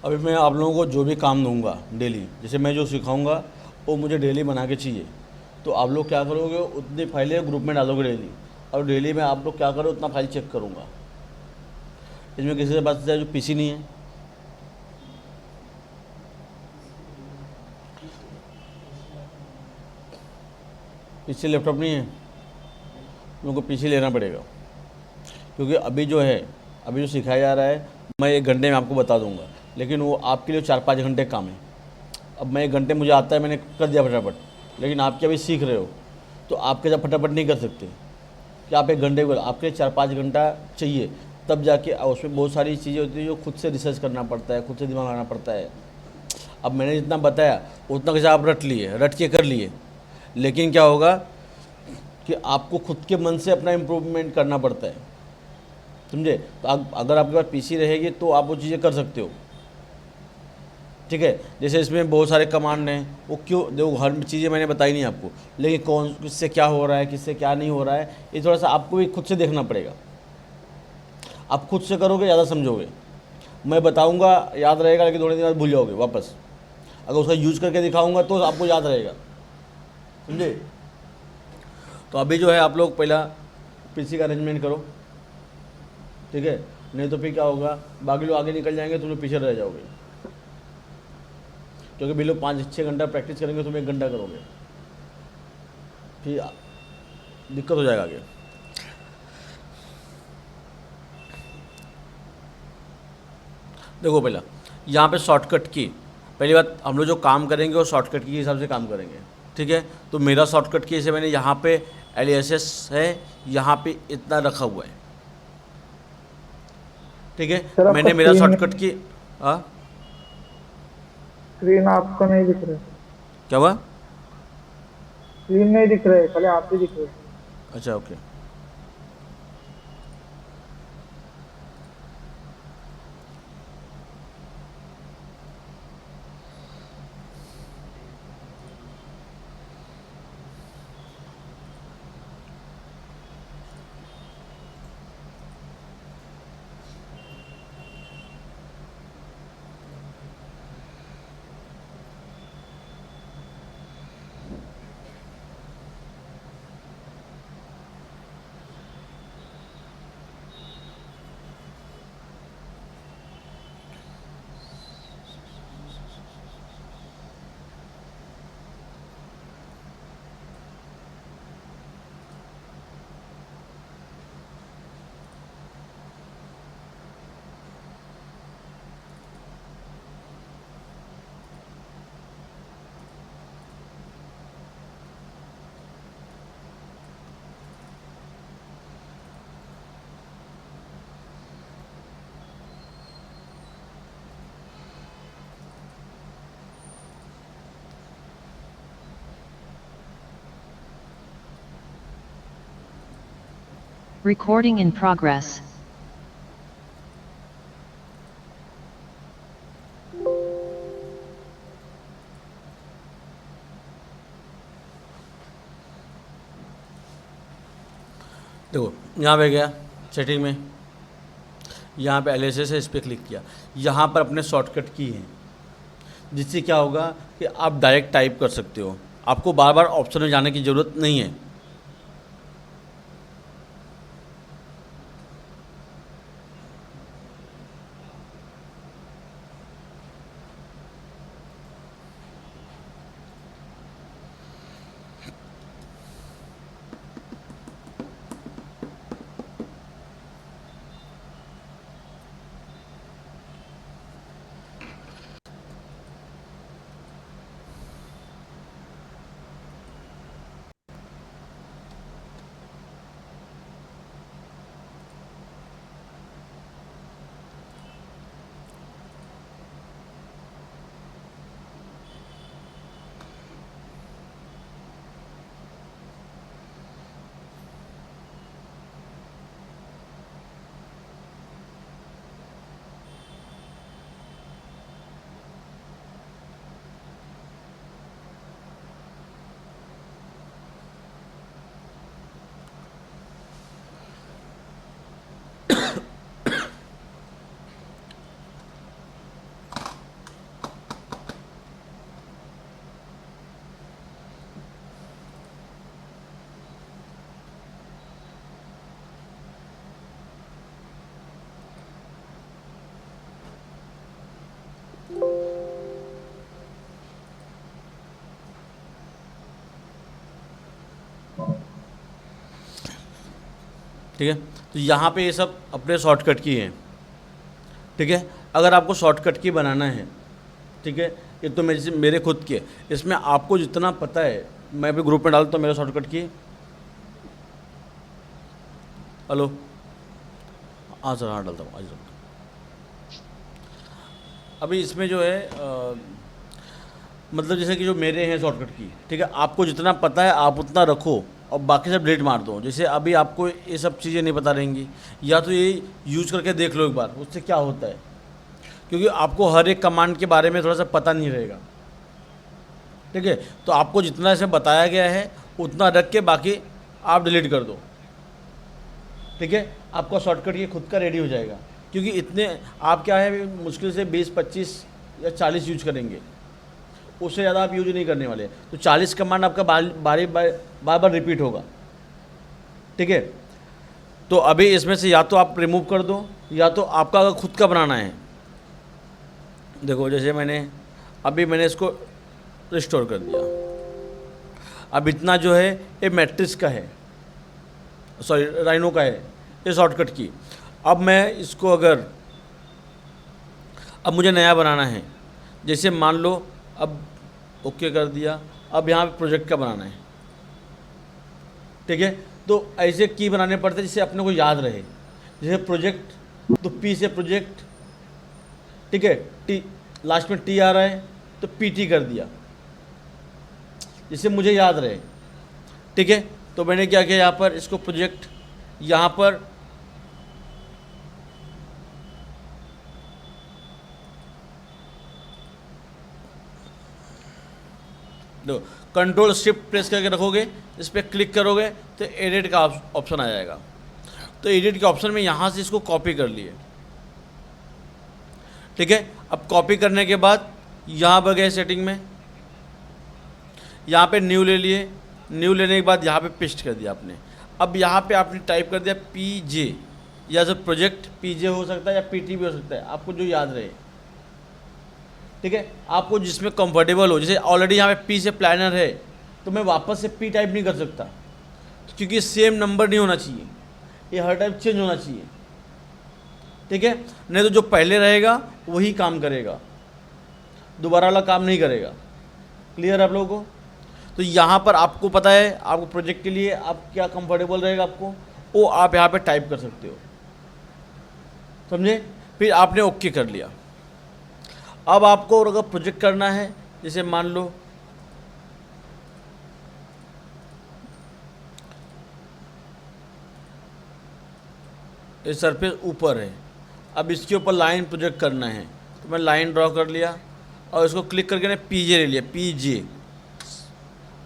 अभी मैं आप लोगों को जो भी काम दूंगा डेली, जैसे मैं जो सिखाऊंगा वो मुझे डेली बना के चाहिए। तो आप लोग क्या करोगे, उतनी फाइलें ग्रुप में डालोगे डेली, और डेली में आप लोग क्या करो उतना फाइल चेक करूँगा। इसमें किसी के पास जो पीसी नहीं है, पीसी लैपटॉप नहीं है, उनको पीसी लेना पड़ेगा। क्योंकि अभी जो है, अभी जो सिखाया जा रहा है मैं 1 घंटे में आपको बता दूंगा, लेकिन वो आपके लिए 4-5 घंटे काम है। अब मैं 1 घंटे मुझे आता है, मैंने कर दिया फटाफट, लेकिन आपके अभी सीख रहे हो, तो आपके साथ फटाफट नहीं कर सकते कि आप 1 घंटे को, आपके 4-5 घंटा चाहिए। तब जाके उसमें बहुत सारी चीज़ें होती है जो खुद से रिसर्च करना पड़ता है, खुद से दिमाग लगाना पड़ता है। अब मैंने जितना बताया उतना कैसे आप रट लिए, रट के कर लिए, लेकिन क्या होगा कि आपको खुद के मन से अपना इम्प्रूवमेंट करना पड़ता है, समझे। तो अगर आपके पास पीसी रहेगी तो आप वो चीज़ें कर सकते हो, ठीक है। जैसे इसमें बहुत सारे कमांड हैं, वो क्यों देखो, हर चीज़ें मैंने बताई नहीं आपको, लेकिन कौन किससे क्या हो रहा है, किससे क्या नहीं हो रहा है, ये थोड़ा सा आपको भी खुद से देखना पड़ेगा। आप खुद से करोगे ज़्यादा समझोगे। मैं बताऊंगा याद रहेगा, लेकिन थोड़े दिन बाद भूल जाओगे वापस। अगर उसका यूज करके दिखाऊंगा तो आपको याद रहेगा, समझे। तो अभी जो है आप लोग पहला पीसी का अरेंजमेंट करो, ठीक है। नहीं तो फिर क्या होगा, बाकी लोग आगे निकल जाएंगे, तुम लोग पीछे रह जाओगे। क्योंकि भी लोग 5-6 घंटा प्रैक्टिस करेंगे, तुम 1 घंटा करोगे, फिर दिक्कत हो जाएगा आगे। देखो पहला, यहाँ पे शॉर्टकट की, पहली बात हम लोग जो काम करेंगे वो शॉर्टकट की हिसाब से काम करेंगे, ठीक है। तो मेरा शॉर्टकट की जैसे मैंने यहाँ पे एलियासेस है, यहाँ पे इतना रखा हुआ है, ठीक है। सर आपका मैंने मेरा स्क्रीन में, शॉर्टकट की, हाँ स्क्रीन आपका नहीं दिख रहा है। क्या हुआ? स्क्रीन नहीं दिख रहा है, खाली आप ही दिख रहे हो। अच्छा ओके। Recording in progress. देखो यहाँ पे गया सेटिंग में, यहाँ पे एलियासेस है, इस पर क्लिक किया। यहाँ पर अपने शॉर्टकट की हैं, जिससे क्या होगा कि आप डायरेक्ट टाइप कर सकते हो, आपको बार बार ऑप्शन में जाने की ज़रूरत नहीं है। ठीक है। तो यहाँ पे ये सब अपने शॉर्टकट की हैं, ठीक है। अगर आपको शॉर्टकट की बनाना है, ठीक है, ये तो मेरे खुद के, इसमें आपको जितना पता है मैं अभी ग्रुप में डालता हूँ मेरा शॉर्टकट की। हेलो, हाँ सर, हाँ डालता हूँ आज। अभी इसमें जो है मतलब जैसे कि जो मेरे हैं शॉर्टकट की, ठीक है, आपको जितना पता है आप उतना रखो और बाकी सब डिलीट मार दो। जैसे अभी आपको ये सब चीज़ें नहीं पता रहेंगी, या तो ये यूज़ करके देख लो एक बार, उससे क्या होता है, क्योंकि आपको हर एक कमांड के बारे में थोड़ा सा पता नहीं रहेगा, ठीक है। तो आपको जितना इसे बताया गया है उतना रख के बाकी आप डिलीट कर दो, ठीक है। आपका शॉर्टकट ये खुद का रेडी हो जाएगा, क्योंकि इतने आप क्या है मुश्किल से 20, 25 या 40 यूज करेंगे, उससे ज़्यादा आप यूज नहीं करने वाले। तो 40 कमांड आपका बार बार रिपीट होगा, ठीक है। तो अभी इसमें से या तो आप रिमूव कर दो, या तो आपका अगर खुद का बनाना है, देखो जैसे मैंने इसको रिस्टोर कर दिया। अब इतना जो है ये मैट्रिक्स का है, सॉरी राइनो का है, ये शॉर्टकट की। अब मैं इसको अब मुझे नया बनाना है, जैसे मान लो अब ओके कर दिया, अब यहाँ पे प्रोजेक्ट का बनाना है, ठीक है। तो ऐसे की बनाने पड़ते हैं जिससे अपने को याद रहे, जैसे प्रोजेक्ट, तो पी से प्रोजेक्ट, ठीक है, टी लास्ट में टी आ रहा है तो पीटी कर दिया, जिससे मुझे याद रहे, ठीक है। तो मैंने क्या किया, यहाँ पर इसको प्रोजेक्ट, यहाँ पर दो कंट्रोल शिफ्ट प्रेस करके रखोगे, इस पर क्लिक करोगे तो एडिट का ऑप्शन आ जाएगा। तो एडिट के ऑप्शन में यहाँ से इसको कॉपी कर लिए, ठीक है। अब कॉपी करने के बाद यहाँ पर गए सेटिंग में, यहाँ पे न्यू ले लिए, न्यू लेने के बाद यहाँ पे पेस्ट कर दिया आपने। अब यहाँ पे आपने टाइप कर दिया पीजे, या जो प्रोजेक्ट पीजे हो सकता है या पीटी भी हो सकता है, आपको जो याद रहे, ठीक है। आपको जिसमें कंफर्टेबल हो, जैसे ऑलरेडी यहाँ पे पी से प्लानर है तो मैं वापस से पी टाइप नहीं कर सकता, क्योंकि सेम नंबर नहीं होना चाहिए, ये हर टाइप चेंज होना चाहिए, ठीक है। नहीं तो जो पहले रहेगा वही काम करेगा, दोबारा वाला काम नहीं करेगा। क्लियर है आप लोगों को? तो यहाँ पर आपको पता है आपको प्रोजेक्ट के लिए आप क्या कंफर्टेबल रहेगा आपको, वो आप यहाँ पे टाइप कर सकते हो, समझे। फिर आपने ओके कर लिया। अब आपको अगर प्रोजेक्ट करना है, जैसे मान लो ये सरफेस ऊपर है, अब इसके ऊपर लाइन प्रोजेक्ट करना है, तो मैं लाइन ड्रॉ कर लिया और इसको क्लिक करके ने पीजे ले लिया, पीजे।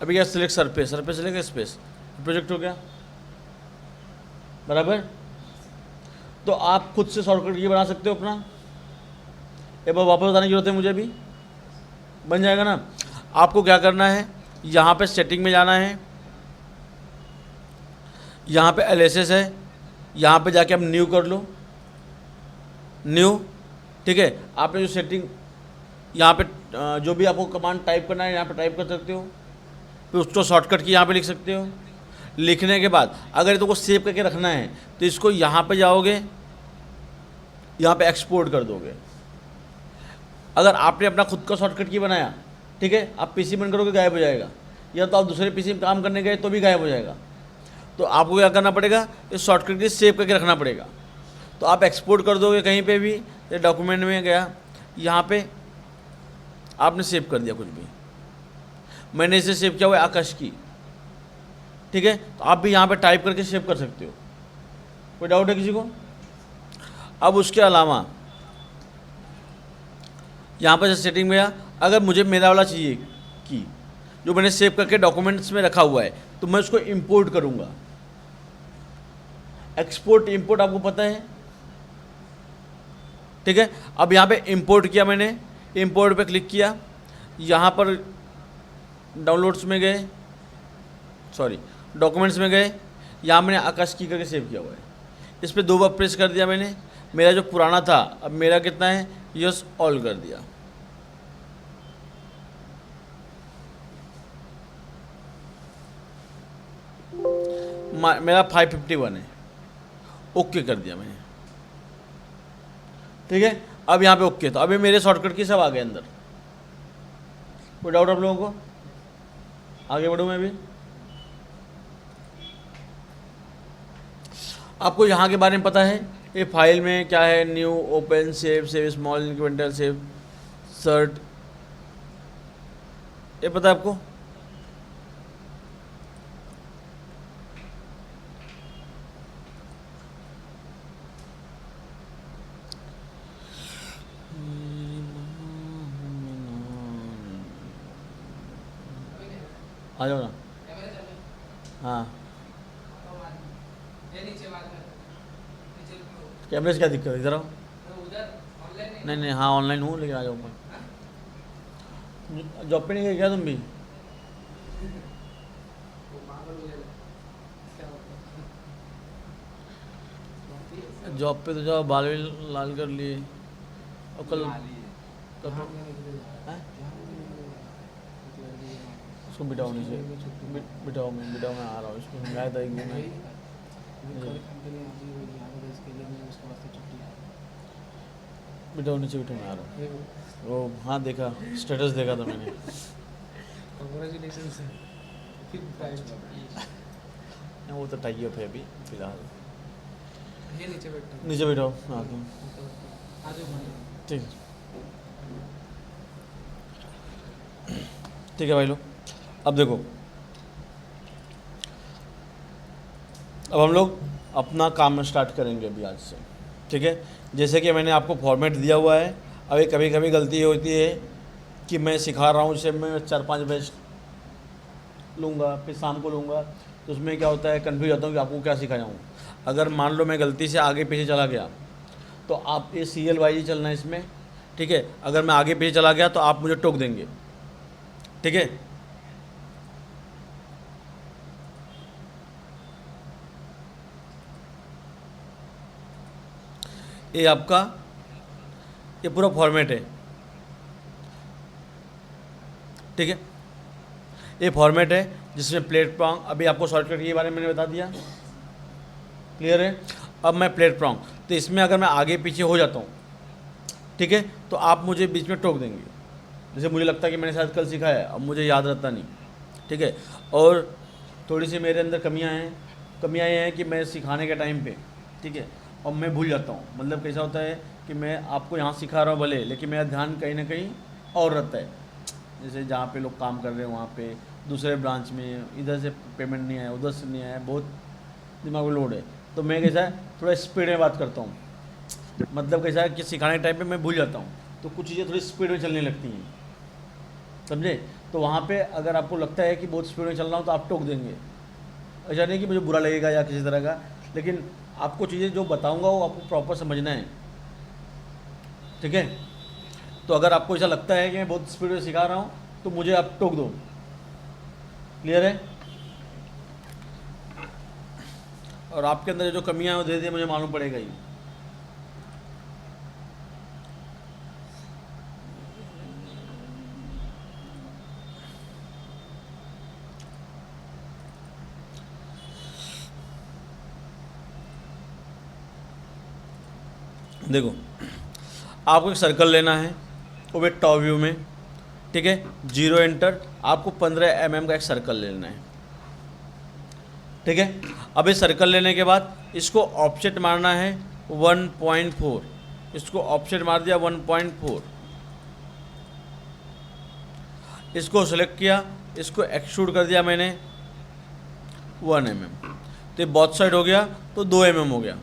अभी क्या select surface, surface select space, project हो गया, बराबर। तो आप खुद से शॉर्टकट ये बना सकते हो अपना, एक बार वापस बताने की जरूरत है मुझे, भी बन जाएगा ना। आपको क्या करना है, यहाँ पे सेटिंग में जाना है, यहाँ पे एलएसएस है, यहाँ पे जाके आप न्यू कर लो, न्यू, ठीक है। आपने जो सेटिंग यहाँ पे जो भी आपको कमांड टाइप करना है यहाँ पे टाइप कर सकते हो, फिर उसको शॉर्टकट की यहाँ पे लिख सकते हो। लिखने के बाद अगर तुमको सेव करके रखना है तो इसको यहाँ पे जाओगे, यहाँ पे एक्सपोर्ट कर दोगे। अगर आपने अपना खुद का शॉर्टकट की बनाया, ठीक है, आप पीसी बंद करोगे गायब हो जाएगा, या तो आप दूसरे पीसी में काम करने गए तो भी गायब हो जाएगा। तो आपको क्या करना पड़ेगा, इस शॉर्टकट की सेव करके रखना पड़ेगा। तो आप एक्सपोर्ट कर दोगे कहीं पे भी, डॉक्यूमेंट में गया, यहाँ पे आपने सेव कर दिया कुछ भी, मैंने इसे सेव किया हुआ है आकाश की, ठीक है। तो आप भी यहाँ पे टाइप करके सेव कर सकते हो। कोई डाउट है किसी को? अब उसके अलावा यहाँ पर सेटिंग में अगर मुझे मेरा वाला चाहिए कि जो मैंने सेव करके डॉक्यूमेंट्स में रखा हुआ है, तो मैं उसको इंपोर्ट करूँगा। एक्सपोर्ट इंपोर्ट आपको पता है, ठीक है। अब यहाँ पे इंपोर्ट किया मैंने, इंपोर्ट पे क्लिक किया, यहाँ पर डाउनलोड्स में गए, सॉरी डॉक्यूमेंट्स में गए, यहाँ मैंने आकाश की करके सेव किया हुआ है, इस पर 2 बार प्रेस कर दिया मैंने। मेरा जो पुराना था अब मेरा कितना है, यस ऑल कर दिया। मेरा 551 है, ओके कर दिया मैंने, ठीक है। अब यहाँ पे ओके, तो अभी मेरे शॉर्टकट की सब आ गए अंदर। कोई डाउट आप लोगों को? आगे बढ़ूँ मैं भी? आपको यहाँ के बारे में पता है, ये फाइल में क्या है, new, open, save, save small, incremental, save, insert, ये पता है आपको? आ जाओ ना। हाँ, कैमरे से क्या दिक्कत है? इधर आओ। नहीं नहीं, हाँ ऑनलाइन हूँ, लेकिन आ जाओ ऊपर। जॉब पे नहीं गए क्या तुम भी? जॉब पे तो जाओ, बाल भी लाल कर लिए और कल हैं? उसको बिठाओ नीचे, बिठाओ, मैं आ रहा हूँ। इसको समझाया था एक दिन में। बिठाओ नीचे, बिठाओ, मैं आ रहा हूँ। वो हाँ देखा, स्टेटस देखा था मैंने। वो तो टाई अप है अभी फिलहाल। नीचे बैठाओ, मैं आता हूँ। ठीक है, ठीक है भाई लोग। अब देखो, अब हम लोग अपना काम स्टार्ट करेंगे अभी आज से, ठीक है। जैसे कि मैंने आपको फॉर्मेट दिया हुआ है। अभी कभी कभी गलती होती है कि मैं सिखा रहा हूँ, जैसे मैं 4-5 बैच लूँगा, फिर शाम को लूँगा, तो उसमें क्या होता है, कन्फ्यूज होता हूँ कि आपको क्या सिखाया हूँ। अगर मान लो मैं गलती से आगे पीछे चला गया, तो आप ये सीरियल वाइज ही चलना है इसमें, ठीक है। अगर मैं आगे पीछे चला गया तो आप मुझे टोक देंगे, ठीक है। ये आपका ये पूरा फॉर्मेट है, ठीक है। ये फॉर्मेट है जिसमें प्लेटफॉर्म, अभी आपको शॉर्टकट के बारे में मैंने बता दिया, क्लियर है। अब मैं प्लेटफॉर्म, तो इसमें अगर मैं आगे पीछे हो जाता हूँ, ठीक है, तो आप मुझे बीच में टोक देंगे। जैसे मुझे लगता है कि मैंने शायद कल सिखाया है, अब मुझे याद रहता नहीं, ठीक है। और थोड़ी सी मेरे अंदर कमियां ये हैं कि मैं सिखाने के टाइम पे, ठीक है, और मैं भूल जाता हूँ। मतलब कैसा होता है कि मैं आपको यहाँ सिखा रहा हूँ भले, लेकिन मेरा ध्यान कहीं ना कहीं और रहता है। जैसे जहाँ पे लोग काम कर रहे हैं वहाँ पे दूसरे ब्रांच में, इधर से पेमेंट नहीं आया, उधर से नहीं आया, बहुत दिमाग में लोड है, तो मैं कैसा है थोड़ा स्पीड में बात करता हूँ। मतलब कैसा है कि सिखाने के टाइम पे मैं भूल जाता हूँ, तो कुछ चीज़ें थोड़ी स्पीड में चलने लगती हैं, समझे। तो वहाँ पे अगर आपको लगता है कि बहुत स्पीड में चल रहा हूँ तो आप टोक देंगे। ऐसा नहीं कि मुझे बुरा लगेगा या किसी तरह का, लेकिन आपको चीज़ें जो बताऊँगा वो आपको प्रॉपर समझना है, ठीक है। तो अगर आपको ऐसा लगता है कि मैं बहुत स्पीड में सिखा रहा हूँ तो मुझे आप टोक दो, क्लियर है। और आपके अंदर जो कमियां हैं वो धीरे धीरे मुझे मालूम पड़ेगा ही। देखो, आपको एक सर्कल लेना है, वो भी टॉप व्यू में, ठीक है। 0 एंटर, आपको 15 mm का एक सर्कल लेना है, ठीक है। अब इस सर्कल लेने के बाद इसको ऑफसेट मारना है 1.4, इसको ऑफसेट मार दिया 1.4, इसको सेलेक्ट किया, इसको एक्सट्रूड कर दिया मैंने 1 mm, तो ये बोथ साइड हो गया, तो 2 mm हो गया।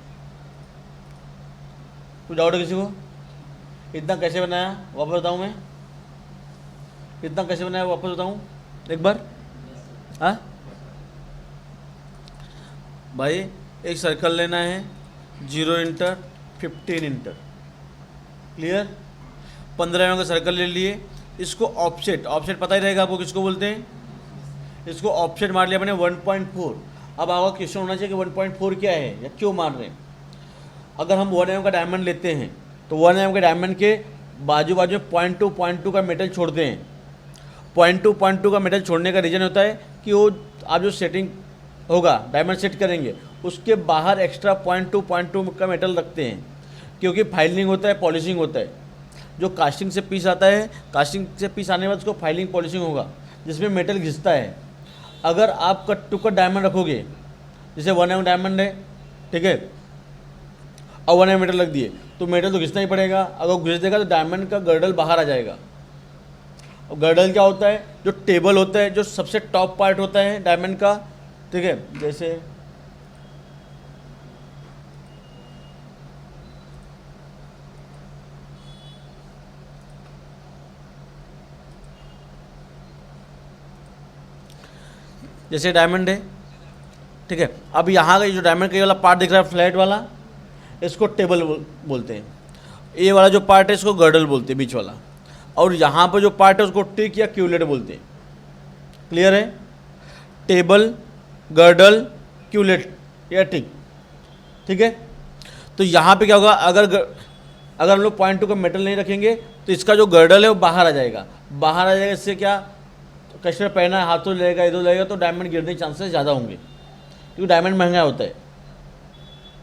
कुछ डाउट है किसी को? इतना कैसे बनाया वापस बताऊँ मैं? इतना कैसे बनाया वापस बताऊँ एक बार? हाँ भाई, एक सर्कल लेना है, 0 इंटर, 15 इंटर, क्लियर। 15 mm का सर्कल ले लिए, इसको ऑफसेट पता ही रहेगा आपको किसको बोलते हैं। इसको ऑफसेट मार लिया मैंने 1.4। अब आपका क्वेश्चन होना चाहिए कि 1.4 क्या है या क्यों मार रहे हैं। अगर हम 1 mm का डायमंड लेते हैं तो 1 mm के डायमंड के बाजू में 0.2 का मेटल छोड़ते हैं। 0.2 का मेटल छोड़ने का रीज़न होता है कि वो आप जो सेटिंग होगा, डायमंड सेट करेंगे, उसके बाहर एक्स्ट्रा 0.2 का मेटल रखते हैं, क्योंकि फाइलिंग होता है, पॉलिशिंग होता है। जो कास्टिंग से पीस आता है, कास्टिंग से पीस आने के बाद उसको फाइलिंग पॉलिशिंग होगा, जिसमें मेटल घिसता है। अगर आप कट टू कट डायमंड रखोगे, जैसे 1 mm डायमंड है, ठीक है, और 1 mm मेटल रख दिए, तो मेटल तो घिसना ही पड़ेगा। अगर घिस देगा तो डायमंड का गर्डल बाहर आ जाएगा। और गर्डल क्या होता है? जो टेबल होता है, जो सबसे टॉप पार्ट होता है डायमंड का, ठीक है, जैसे जैसे डायमंड है, ठीक है। अब यहाँ का जो डायमंड का ये वाला पार्ट दिख रहा है फ्लैट वाला, इसको टेबल बोलते हैं। ये वाला जो पार्ट है इसको गर्डल बोलते हैं, बीच वाला। और यहाँ पर जो पार्ट है उसको टिक या क्यूलेट बोलते हैं। क्लियर है? टेबल, गर्डल, क्यूलेट या टिक, ठीक है। तो यहाँ पे क्या होगा, अगर हम लोग 0.2 का मेटल नहीं रखेंगे तो इसका जो गर्डल है वो बाहर आ जाएगा। बाहर आ जाएगा, इससे क्या, कस्टमर पहना है, हाथों लेगा, इधर लेगा, तो डायमंड गिरने के चांसेस ज़्यादा होंगे, क्योंकि डायमंड महंगा होता है।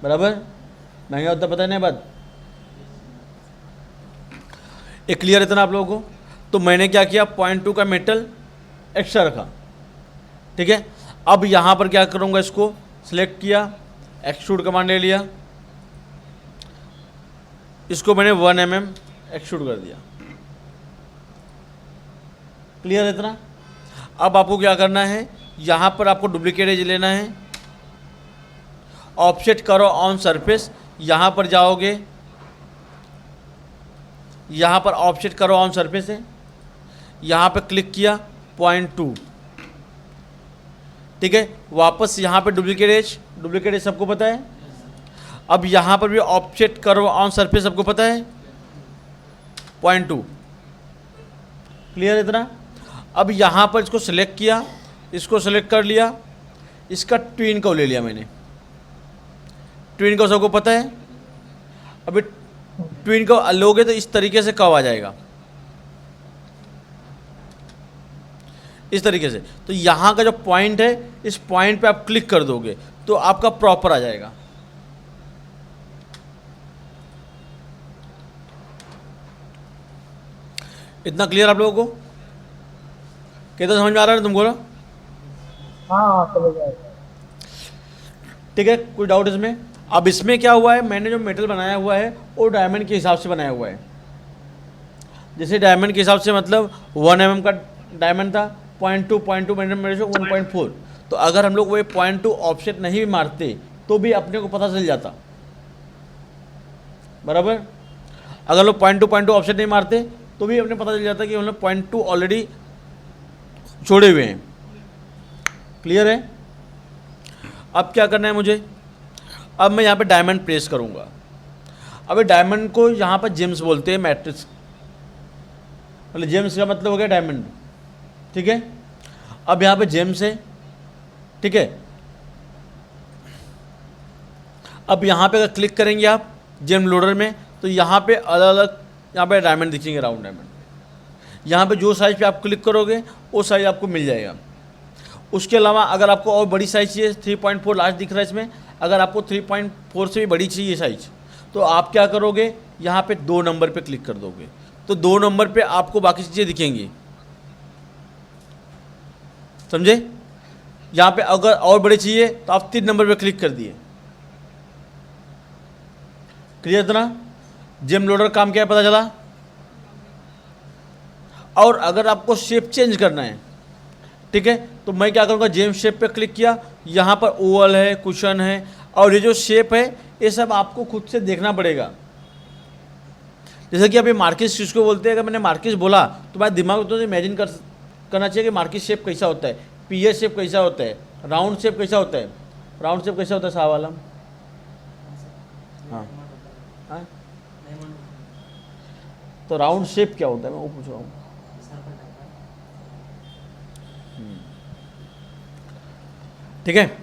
बराबर, महंगा होता है, पता नहीं बात। ये क्लियर इतना आप लोगों को? तो मैंने क्या किया, 0.2 का मेटल एक्स्ट्रा रखा, ठीक है। अब यहाँ पर क्या करूँगा, इसको सिलेक्ट किया, एक्सट्रूड कमांड ले लिया, इसको मैंने 1 mm एक्सट्रूड कर दिया। क्लियर है इतना? अब आपको क्या करना है, यहाँ पर आपको डुप्लीकेट एज लेना है, ऑफसेट करो ऑन सरफेस, यहाँ पर जाओगे, यहाँ पर ऑफसेट करो ऑन सरफेस है, यहाँ पर क्लिक किया 0.2, ठीक है। वापस यहाँ पे डुप्लीकेट एज सबको पता है। अब यहाँ पर भी ऑफसेट करो ऑन सरफेस सबको पता है, 0.2। क्लियर है इतना? अब यहाँ पर इसको सिलेक्ट किया, इसको सिलेक्ट कर लिया, इसका ट्विन को ले लिया मैंने। ट्विन को सबको पता है। अभी ट्विन को लोगे तो इस तरीके से कव आ जाएगा, इस तरीके से। तो यहाँ का जो पॉइंट है, इस पॉइंट पे आप क्लिक कर दोगे तो आपका प्रॉपर आ जाएगा। इतना क्लियर आप लोगों को? कितना समझ में आ रहा है तुमको? हाँ समझ आएगा। ठीक है, कोई डाउट इसमें? अब इसमें क्या हुआ है, मैंने जो मेटल बनाया हुआ है वो डायमंड के हिसाब से बनाया हुआ है। जैसे डायमंड के हिसाब से मतलब 1 mm का डायमंड था, 0.2 मेरे से 1.4। तो अगर हम लोग वो 0.2 ऑफसेट नहीं भी मारते तो भी अपने को पता चल जाता। बराबर, अगर लोग 0.2 ऑफसेट नहीं मारते तो भी अपने पता चल जाता कि हम लोग 0.2 ऑलरेडी छोड़े हुए हैं। क्लियर है? अब क्या करना है मुझे, अब मैं यहाँ पे डायमंड प्रेस करूँगा। अब डायमंड को यहाँ पर जेम्स बोलते हैं, मैट्रिक्स, मतलब जेम्स का मतलब हो गया डायमंड, ठीक है। अब यहाँ पे जेम्स है, ठीक है। अब यहाँ पे अगर क्लिक करेंगे आप जेम लोडर में तो यहाँ पे अलग अलग यहाँ पे डायमंड दिखेंगे, राउंड डायमंड। यहाँ पे जो साइज़ पे आप क्लिक करोगे वो साइज़ आपको मिल जाएगा। उसके अलावा अगर आपको और बड़ी साइज़ चाहिए, 3.4 लास्ट दिख रहा है इसमें, अगर आपको 3.4 से भी बड़ी चाहिए साइज़, तो आप क्या करोगे, यहाँ पे 2 नंबर पे क्लिक कर दोगे तो 2 नंबर पे आपको बाकी चीज़ें दिखेंगी। समझे? यहाँ पे अगर और बड़े चाहिए तो आप 3 नंबर पे क्लिक कर दिए। क्लियर इतना? जेम लोडर काम क्या है पता चला? और अगर आपको शेप चेंज करना है, ठीक है, तो मैं क्या करूँगा, जेम शेप पे क्लिक किया, यहाँ पर ओवल है, कुशन है, और ये जो शेप है ये सब आपको खुद से देखना पड़ेगा। जैसे कि अभी मार्किस किसको बोलते हैं, अगर मैंने मार्किस बोला तो तुम्हारे दिमाग में तो इमेजिन करना चाहिए कि मार्किस शेप कैसा होता है, पीए शेप कैसा होता है, राउंड शेप कैसा होता है। राउंड शेप कैसा होता है साहब आलम? हाँ हाँ, तो राउंड शेप क्या होता है मैं वो पूछ रहा हूँ। ठीक है,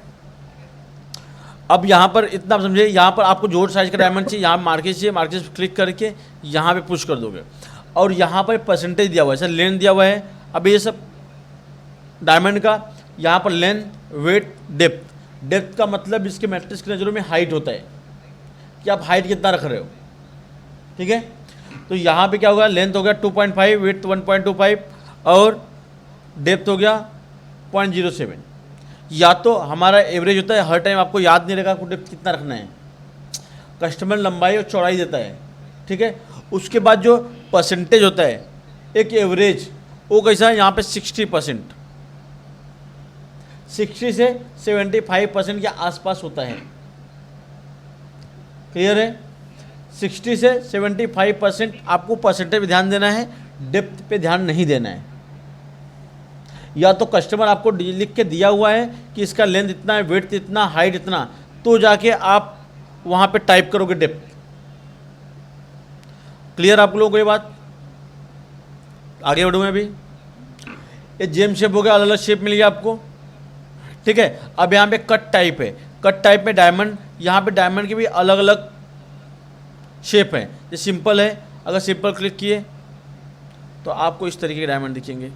अब यहाँ पर इतना आप समझे, यहाँ पर आपको जो साइज का डायमंड चाहिए, यहाँ मार्किस चाहिए, मार्किस क्लिक करके यहाँ पे पुश कर दोगे और यहाँ पर परसेंटेज दिया हुआ है, सर लेंथ दिया हुआ है। अब ये सब डायमंड का यहाँ पर लेंथ, वेट, डेप्थ, डेप्थ का मतलब इसके मैट्रिक्स की नज़रों में हाइट होता है कि आप हाइट कितना रख रहे हो, ठीक है। तो यहाँ पे क्या होगा, लेंथ हो गया 2.5, विड्थ 1.25 और डेप्थ हो गया 0.07। या तो हमारा एवरेज होता है, हर टाइम आपको याद नहीं रहेगा आपको डेप्थ कितना रखना है, कस्टमर लंबाई और चौड़ाई देता है, ठीक है। उसके बाद जो परसेंटेज होता है एक एवरेज, वो कैसा है, यहाँ पे 60%, 60 से 75% के आसपास होता है। क्लियर है? 60 से 75% आपको परसेंटेज पे ध्यान देना है, डेप्थ पे ध्यान नहीं देना है। या तो कस्टमर आपको लिख के दिया हुआ है कि इसका लेंथ इतना है, विड्थ इतना, हाइट इतना, तो जाके आप वहाँ पे टाइप करोगे डेप्थ। क्लियर आप लोगों को ये बात? आगे बढ़ूँ मैं अभी। ये जेम शेप हो गया, अलग अलग शेप मिल गया आपको, ठीक है। अब यहाँ पे कट टाइप है, कट टाइप में डायमंड, यहाँ पे डायमंड के भी अलग अलग शेप है। ये सिंपल है, अगर सिंपल क्लिक किए तो आपको इस तरीके के डायमंड दिखेंगे,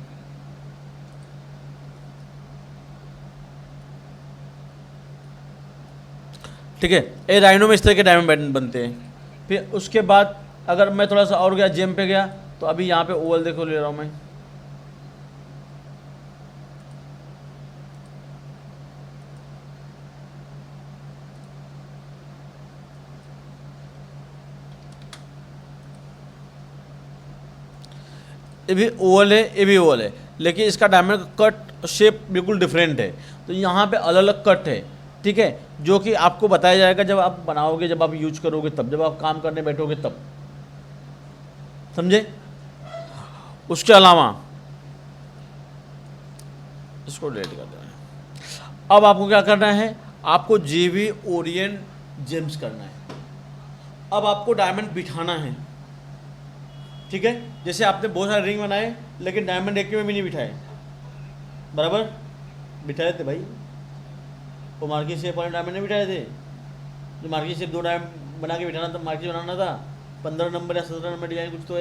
ठीक है। ये राइनो में इस तरह के डायमंड बनते हैं। फिर उसके बाद अगर मैं थोड़ा सा और गया, जेम पे गया, तो अभी यहाँ पे ओवल देखो ले रहा हूँ मैं, ये भी ओवल है, ये भी ओवल है, लेकिन इसका डायमंड कट शेप बिल्कुल डिफरेंट है। तो यहाँ पे अलग अलग कट है, ठीक है, जो कि आपको बताया जाएगा जब आप बनाओगे, जब आप यूज करोगे तब, जब आप काम करने बैठोगे तब, समझे। उसके अलावा इसको डिलीट कर देना है। अब आपको क्या करना है, आपको जीवी ओरिएंट जेम्स करना है। अब आपको डायमंड बिठाना है, ठीक है। जैसे आपने बहुत सारे रिंग बनाए लेकिन डायमंड एक में भी नहीं बिठाए, बराबर बिठाए थे भाई, वो मार्की शेप वाले डायमंड नहीं बिठाए थे, जो मार्की शेप 2 डायमंड बना के बिठाना था, मार्की बनाना था, 15 नंबर या 17 नंबर डिजाइन कुछ तो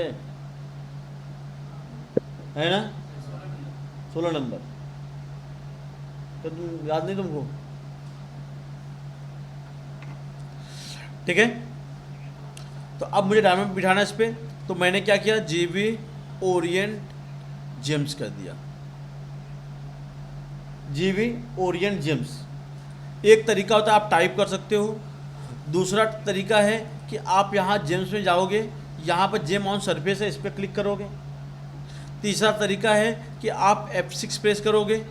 है ना, 16 नंबर, तो तुम याद नहीं तुमको, ठीक है। तो अब मुझे डायमंड बिठाना है इस पर, तो मैंने क्या किया, जीवी ओरिएंट जेम्स कर दिया, जीवी ओरिएंट जेम्स। एक तरीका होता है आप टाइप कर सकते हो, दूसरा तरीका है कि आप यहाँ जेम्स में जाओगे, यहाँ पर जेम ऑन सरफेस है, इस पर क्लिक करोगे। तीसरा तरीका है कि आप F6 प्रेस करोगे,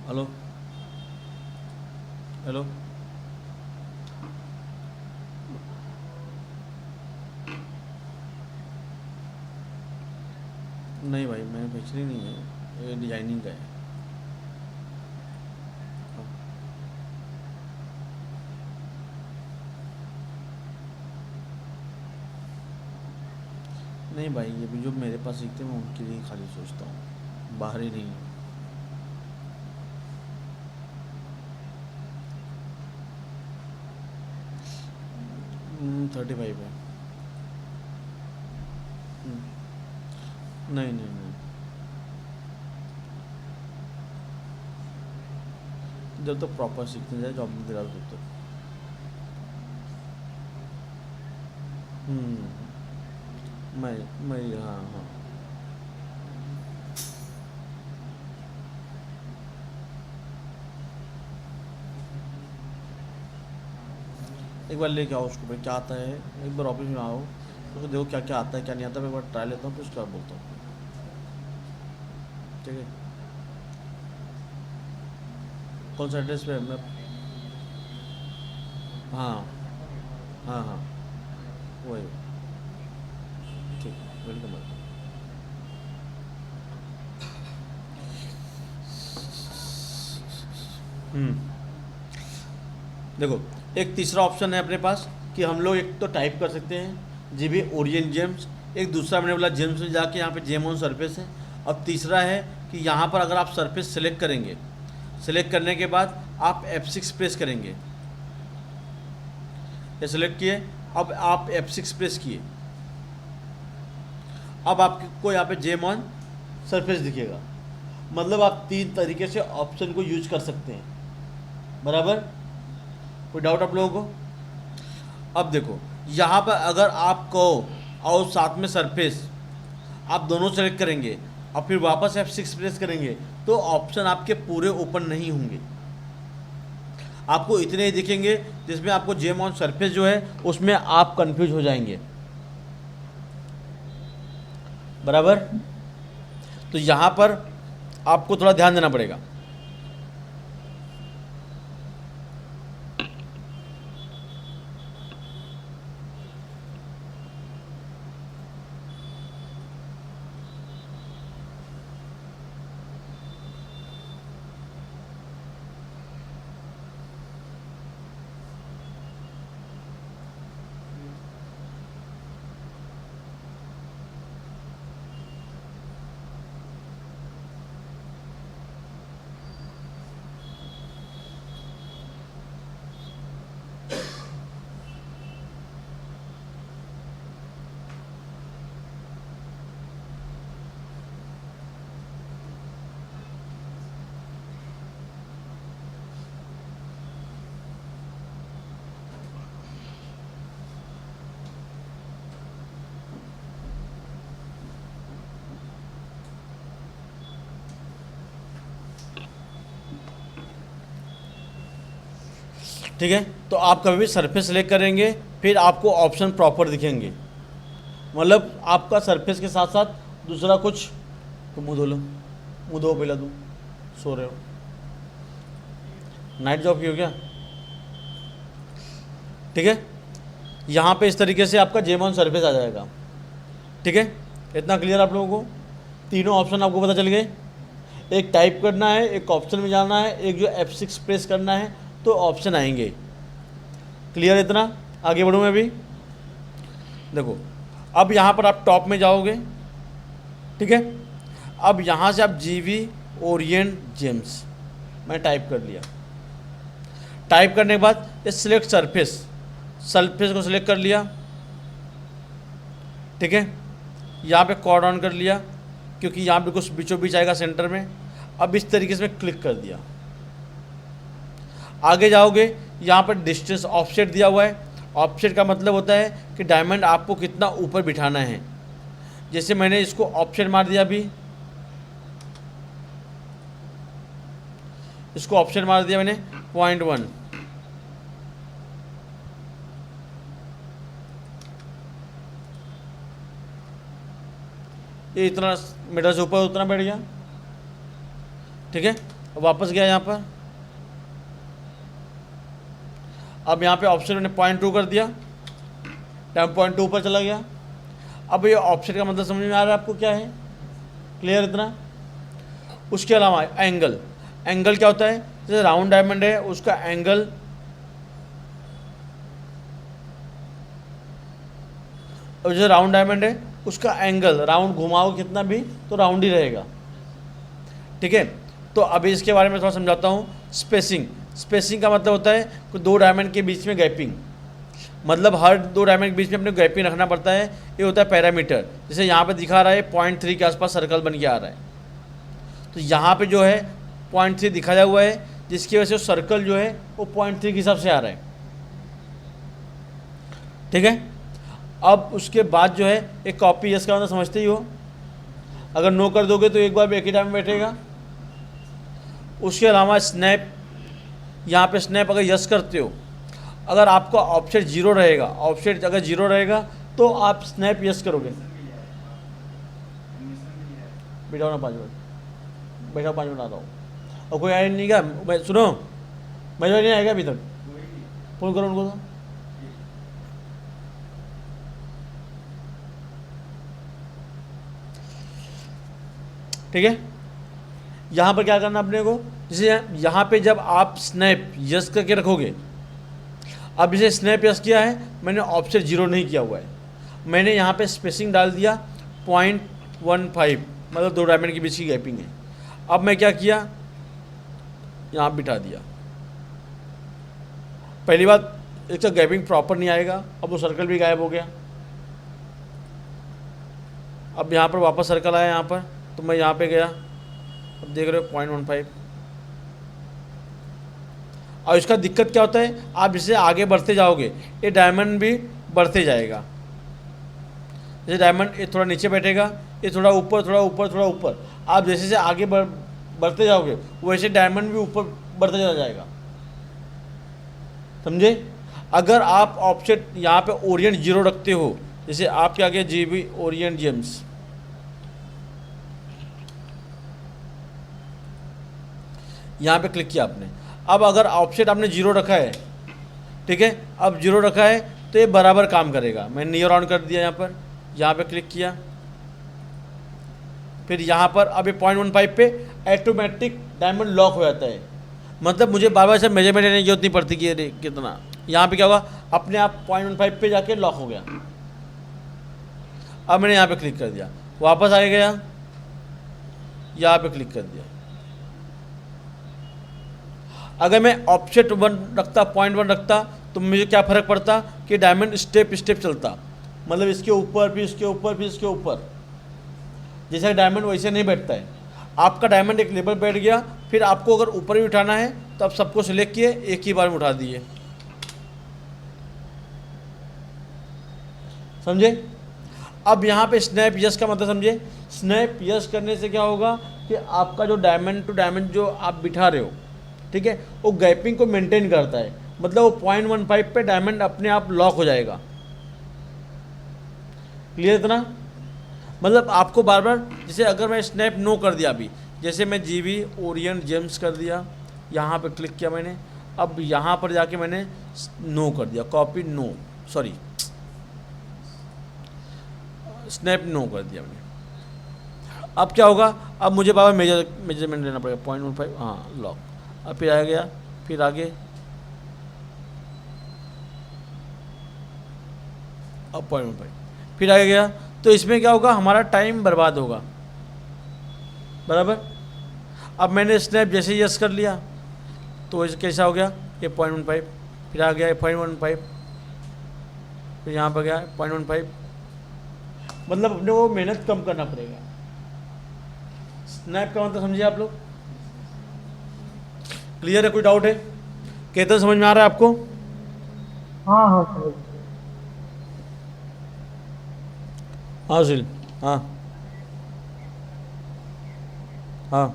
हेलो हेलो, नहीं भाई मैन्युफैक्चरिंग नहीं है, ये डिजाइनिंग का है। नहीं भाई, ये भी जो मेरे पास सीखते हैं मैं उनके लिए खाली सोचता हूँ, बाहर ही नहीं। 35 है। नहीं नहीं नहीं, जब तक प्रॉपर सीखने जाए जॉब में दिला दो तब तक। मैं हाँ हाँ, एक बार लेके आओ उसको भाई, क्या आता है, एक बार ऑफिस में आओ, उसको देखो क्या क्या आता है क्या नहीं आता, मैं एक बार ट्राई लेता हूँ फिर उसका बोलता हूँ, ठीक है। कौन सा एड्रेस पे मैं, हाँ हाँ हाँ वही, ठीक, वेलकम। देखो एक तीसरा ऑप्शन है अपने पास कि हम लोग एक तो टाइप कर सकते हैं जीवी ओरिएंट जेम्स, एक दूसरा मैंने बोला जेम्स में जाके यहाँ पे जेम ऑन सरफेस है, और तीसरा है कि यहाँ पर अगर आप सरफेस सेलेक्ट करेंगे, सेलेक्ट करने के बाद आप F6 प्रेस करेंगे, ये सेलेक्ट किए, अब आप F6 प्रेस किए, अब आपको यहाँ पे जेम ऑन सरफेस दिखेगा। मतलब आप 3 तरीके से ऑप्शन को यूज कर सकते हैं, बराबर। कोई डाउट आप लोगों को? अब देखो यहाँ पर अगर आप कहो और साथ में सरफेस, आप दोनों सेलेक्ट करेंगे और फिर वापस F6 प्रेस करेंगे तो ऑप्शन आपके पूरे ओपन नहीं होंगे, आपको इतने ही दिखेंगे जिसमें आपको जेम ऑन सरफेस जो है उसमें आप कंफ्यूज हो जाएंगे, बराबर। तो यहाँ पर आपको थोड़ा ध्यान देना पड़ेगा। ठीक है, तो आप कभी भी सरफेस सेलेक्ट करेंगे फिर आपको ऑप्शन प्रॉपर दिखेंगे, मतलब आपका सरफेस के साथ साथ दूसरा कुछ। तो मुँह धो लो, मुँह धो पहला, तुम सो रहे हो, नाइट जॉब की हो क्या? ठीक है, यहाँ पे इस तरीके से आपका जेम ऑन सरफेस आ जाएगा। ठीक है, इतना क्लियर आप लोगों को? तीनों ऑप्शन आपको पता चल गए। एक टाइप करना है, एक ऑप्शन में जाना है, एक जो F6 प्रेस करना है तो ऑप्शन आएंगे। क्लियर इतना? आगे बढ़ूँ मैं भी? देखो अब यहाँ पर आप टॉप में जाओगे, ठीक है। अब यहाँ से आप GV ओरिएंट जेम्स मैं टाइप कर लिया। टाइप करने के बाद ये सिलेक्ट सरफेस, सरफेस को सिलेक्ट कर लिया, ठीक है। यहाँ पे कॉर्ड ऑन कर लिया क्योंकि यहाँ पे कुछ बीचों बीच आएगा सेंटर में। अब इस तरीके से क्लिक कर दिया। आगे जाओगे, यहाँ पर डिस्टेंस ऑफसेट दिया हुआ है। ऑफसेट का मतलब होता है कि डायमंड आपको कितना ऊपर बिठाना है। जैसे मैंने इसको ऑफसेट मार दिया, अभी इसको ऑफसेट मार दिया मैंने 0.1। ये इतना मीटर से ऊपर उतना बैठ गया, ठीक है। वापस गया यहाँ पर, अब यहाँ पे ऑप्शन मैंने 0.2 कर दिया, टाइम 0.2 ऊपर चला गया। अब ये ऑप्शन का मतलब समझ में आ रहा है आपको क्या है? क्लियर इतना? उसके अलावा एंगल, एंगल क्या होता है? जैसे राउंड डायमंड है उसका एंगल, और जैसे राउंड डायमंड है उसका एंगल राउंड घुमाओ कितना भी तो राउंड ही रहेगा, ठीक है। तो अभी इसके बारे में थोड़ा समझाता हूँ। स्पेसिंग, स्पेसिंग का मतलब होता है कि 2 डायमंड के बीच में गैपिंग, मतलब हर 2 डायमंड के बीच में अपने गैपिंग रखना पड़ता है। ये होता है पैरामीटर। जैसे यहाँ पे दिखा रहा है 0.3 के आसपास सर्कल बन के आ रहा है, तो यहाँ पे जो है 0.3 दिखाया हुआ है, जिसकी वजह से सर्कल जो है वो 0.3 के हिसाब से आ रहा है, ठीक है। अब उसके बाद जो है एक कॉपी, इसका मतलब समझते ही हो। अगर नो कर दोगे तो एक बार एक ही टाइम में बैठेगा। उसके अलावा स्नैप, यहाँ पे स्नैप अगर यस करते हो, अगर आपका ऑफसेट 0 रहेगा, ऑफसेट अगर 0 रहेगा तो आप स्नैप यस करोगे। बैठाओ ना 5 मिनट, बैठाओ 5 मिनट आता हूँ। और कोई आया नहीं क्या? मैं सुनो, मैं नहीं आएगा अभी तक, फोन करो उनको तो। ठीक है, यहाँ पर क्या करना अपने को, जैसे यहाँ पे जब आप स्नैप यस करके रखोगे, अब जैसे स्नैप यस किया है, मैंने ऑफसेट 0 नहीं किया हुआ है, मैंने यहाँ पे स्पेसिंग डाल दिया 0.15, मतलब 2 डायमंड के बीच की गैपिंग है। अब मैं क्या किया, यहाँ बिठा दिया। पहली बात इसका गैपिंग प्रॉपर नहीं आएगा। अब वो सर्कल भी गायब हो गया। अब यहाँ पर वापस सर्कल आया यहाँ पर, तो मैं यहाँ पे गया, अब देख रहे हो 0.15। और इसका दिक्कत क्या होता है, आप जैसे आगे बढ़ते जाओगे ये डायमंड भी बढ़ते जाएगा। जैसे डायमंड ये थोड़ा नीचे बैठेगा, ये थोड़ा ऊपर थोड़ा ऊपर थोड़ा ऊपर, आप जैसे जैसे आगे बढ़ते जाओगे वैसे डायमंड भी ऊपर बढ़ते चला जाएगा। समझे? अगर आप ऑप्शन यहाँ पे ओरिएंट 0 रखते हो, जैसे आपके आगे जीबी ओरिएंट जेम्स, यहाँ पे क्लिक किया आपने, अब अगर ऑफसेट आपने 0 रखा है, ठीक है, अब 0 रखा है तो ये बराबर काम करेगा। मैंने नियर ऑन कर दिया, यहाँ पे क्लिक किया, फिर यहाँ पर अब ये 0.15 पे ऑटोमेटिक डायमंड लॉक हो जाता है। मतलब मुझे बार बार से मेजरमेंट लेने की जरूरत नहीं पड़ती कि ये कितना, यहाँ पे क्या होगा, अपने आप 0.15 पे जाके लॉक हो गया। अब मैंने यहाँ पे क्लिक कर दिया, वापस आ गया, यहाँ पे क्लिक कर दिया। अगर मैं ऑफसेट 1 रखता, 0.1 रखता, तो मुझे क्या फ़र्क पड़ता कि डायमंड स्टेप स्टेप चलता, मतलब इसके ऊपर फिर इसके ऊपर फिर इसके ऊपर। जैसे डायमंड वैसे नहीं बैठता है। आपका डायमंड एक लेवल बैठ गया, फिर आपको अगर ऊपर भी उठाना है तो आप सबको सिलेक्ट किए, एक ही बार में उठा दिए। समझे? अब यहाँ पे स्नैप यस का मतलब समझे? स्नैप यस करने से क्या होगा कि आपका जो डायमंड टू डायमंड जो आप बिठा रहे हो, ठीक है, वो गैपिंग को मेंटेन करता है। मतलब वो 0.15 पे डायमंड अपने आप लॉक हो जाएगा। क्लियर इतना? मतलब आपको बार बार, जैसे अगर मैं स्नैप नो कर दिया अभी, जैसे मैं जीबी ओरिएंट जेम्स कर दिया, यहाँ पे क्लिक किया मैंने, अब यहाँ पर जाके मैंने नो कर दिया, copy no, sorry snap no कर दिया मैंने। अब क्या होगा, अब मुझे बार बार मेजरमेंट लेना पड़ेगा। 0.15, हाँ लॉक। अब फिर आ गया, फिर आगे, अब 0.15 फिर आगे गया, तो इसमें क्या होगा, हमारा टाइम बर्बाद होगा। बराबर? अब मैंने स्नैप जैसे ही यस कर लिया तो इस कैसा हो गया, ये 0.15, फिर आ गया 0.15, फिर यहाँ पर गया 0.15। मतलब अपने को मेहनत कम करना पड़ेगा। स्नैप का मतलब समझिए आप लोग? क्लियर है? कोई डाउट है? कहते समझ में आ रहा है आपको? हाँ हाँ समझ। हाँ सुशील, हाँ हाँ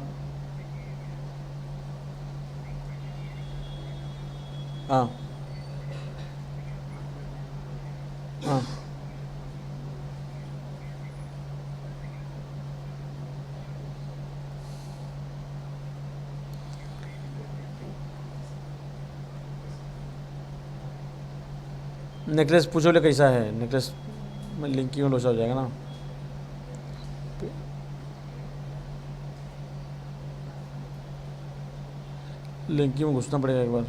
हाँ हाँ नेकलेस पूछो ले कैसा है नेकलेस में, लिंकिंग में लोचा हो जाएगा ना। लिंकिंग में घुसना पड़ेगा एक बार।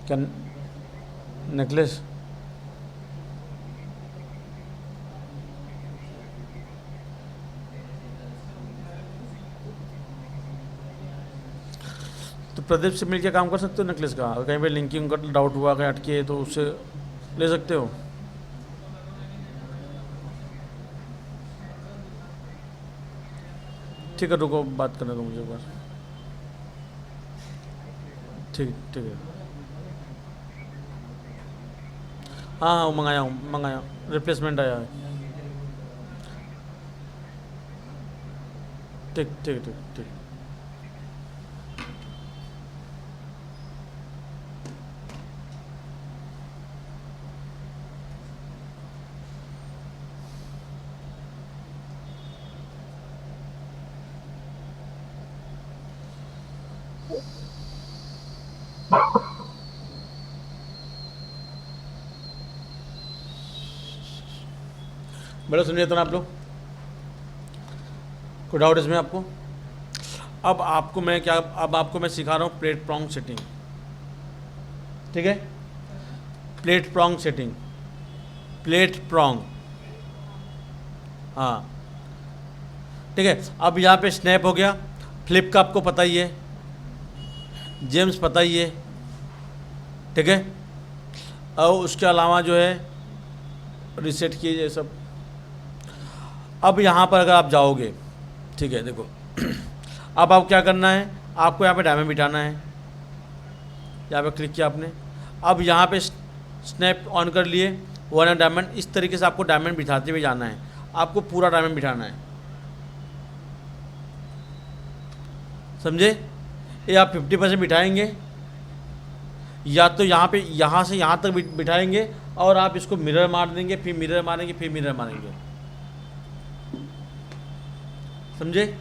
क्या नेकलेस? तो प्रदीप से मिलकर काम कर सकते हो नेकलेस का। अगर कहीं पे लिंकिंग का डाउट हुआ, कहीं अटके, तो उससे ले सकते हो। ठीक है, रुको बात करने दो मुझे एक बार। ठीक ठीक है। हाँ हाँ मंगाया, रिप्लेसमेंट आया है। ठीक ठीक ठीक ठीक। बड़ा सुनिए तो ना आप लोग, कोई डाउट इसमें आपको? अब आपको मैं क्या, अब आपको मैं सिखा रहा हूँ प्लेट प्रॉन्ग सेटिंग। ठीक है, plate prong setting, plate prong. हाँ, ठीक है। अब यहाँ पे स्नैप हो गया, फ्लिप का आपको पता ही है, जेम्स पता ही है, ठीक है। और उसके अलावा जो है रीसेट कीजिए सब। अब यहाँ पर अगर आप जाओगे, ठीक है, देखो अब आप क्या करना है, आपको यहाँ पे डायमंड बिठाना है, यहाँ पे क्लिक किया आपने। अब यहाँ पे स्नैप ऑन कर लिए, 1 डायमंड, इस तरीके से आपको डायमंड बिठाते हुए जाना है, आपको पूरा डायमंड बिठाना है, समझे। ये आप 50% बिठाएंगे, या तो यहाँ पे यहाँ से यहाँ तक बिठाएंगे, और आप इसको मिरर मार देंगे, फिर मिरर मारेंगे, फिर मिरर मारेंगे, समझे।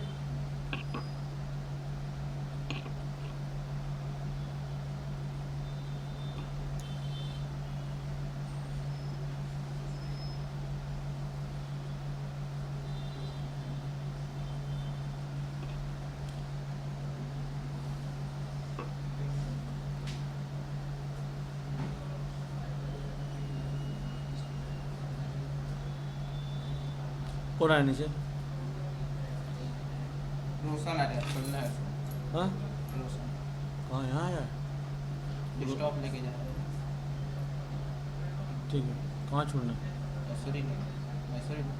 कौन आया नीचे? रोशन आ रहा है, खोलना है उसको। हाँ रोशन हाँ, यहाँ आया, डेस्कटॉप लेके जा रहा है। ठीक है। कहाँ छोड़ना है? मैसूरी नहीं, मैसूरी नहीं,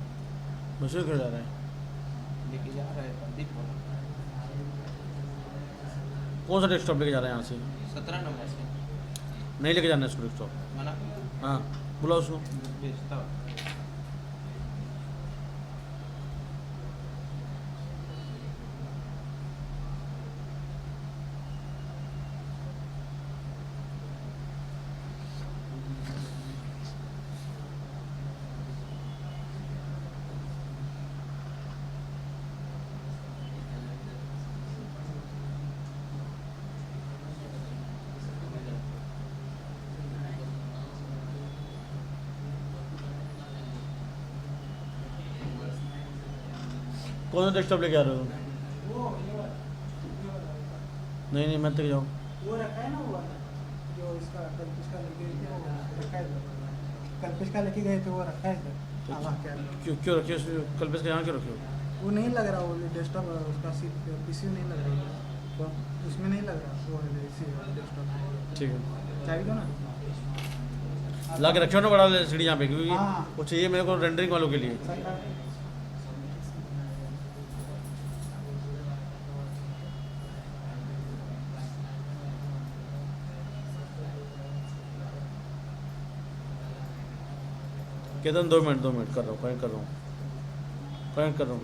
मशहूर क्यों जा रहा है? लेके जा रहा है पंडित बोला। कौन सा डेस्कटॉप लेके जा रहा है यहाँ से? 17 नंबर से नहीं लेके जाना है उसको डेस्कटॉप। मना हाँ, बुलाओ उसको। भेजता हूँ। कौन सा डेस्कटॉप लेके आ रहे हो? नहीं नहीं, मैं तक जाऊँ। वो रखा है ना, वो वाला जो इसका कल्पिश का लेके गए थे, वो रखा है इधर। कल्पिश का लेके गए थे, वो रखा है इधर। हाँ, क्या है? क्यों क्यों रखे हो? कल पे यहाँ क्यों रखे हो? वो नहीं लग रहा, वो डेस्कटॉप उसका पीसी नहीं लग रहा है। तो उसमें नहीं लग रहा, वो इसी डेस्कटॉप। ठीक है, चाहिए दो ना। ला के रखे हो ना बड़ा सीढ़ी यहाँ पे, क्योंकि हाँ। वो चाहिए मेरे को रेंडरिंग वालों के लिए। केतन 2 मिनट कर रहा हूँ, कनेक्ट कर रहा हूँ।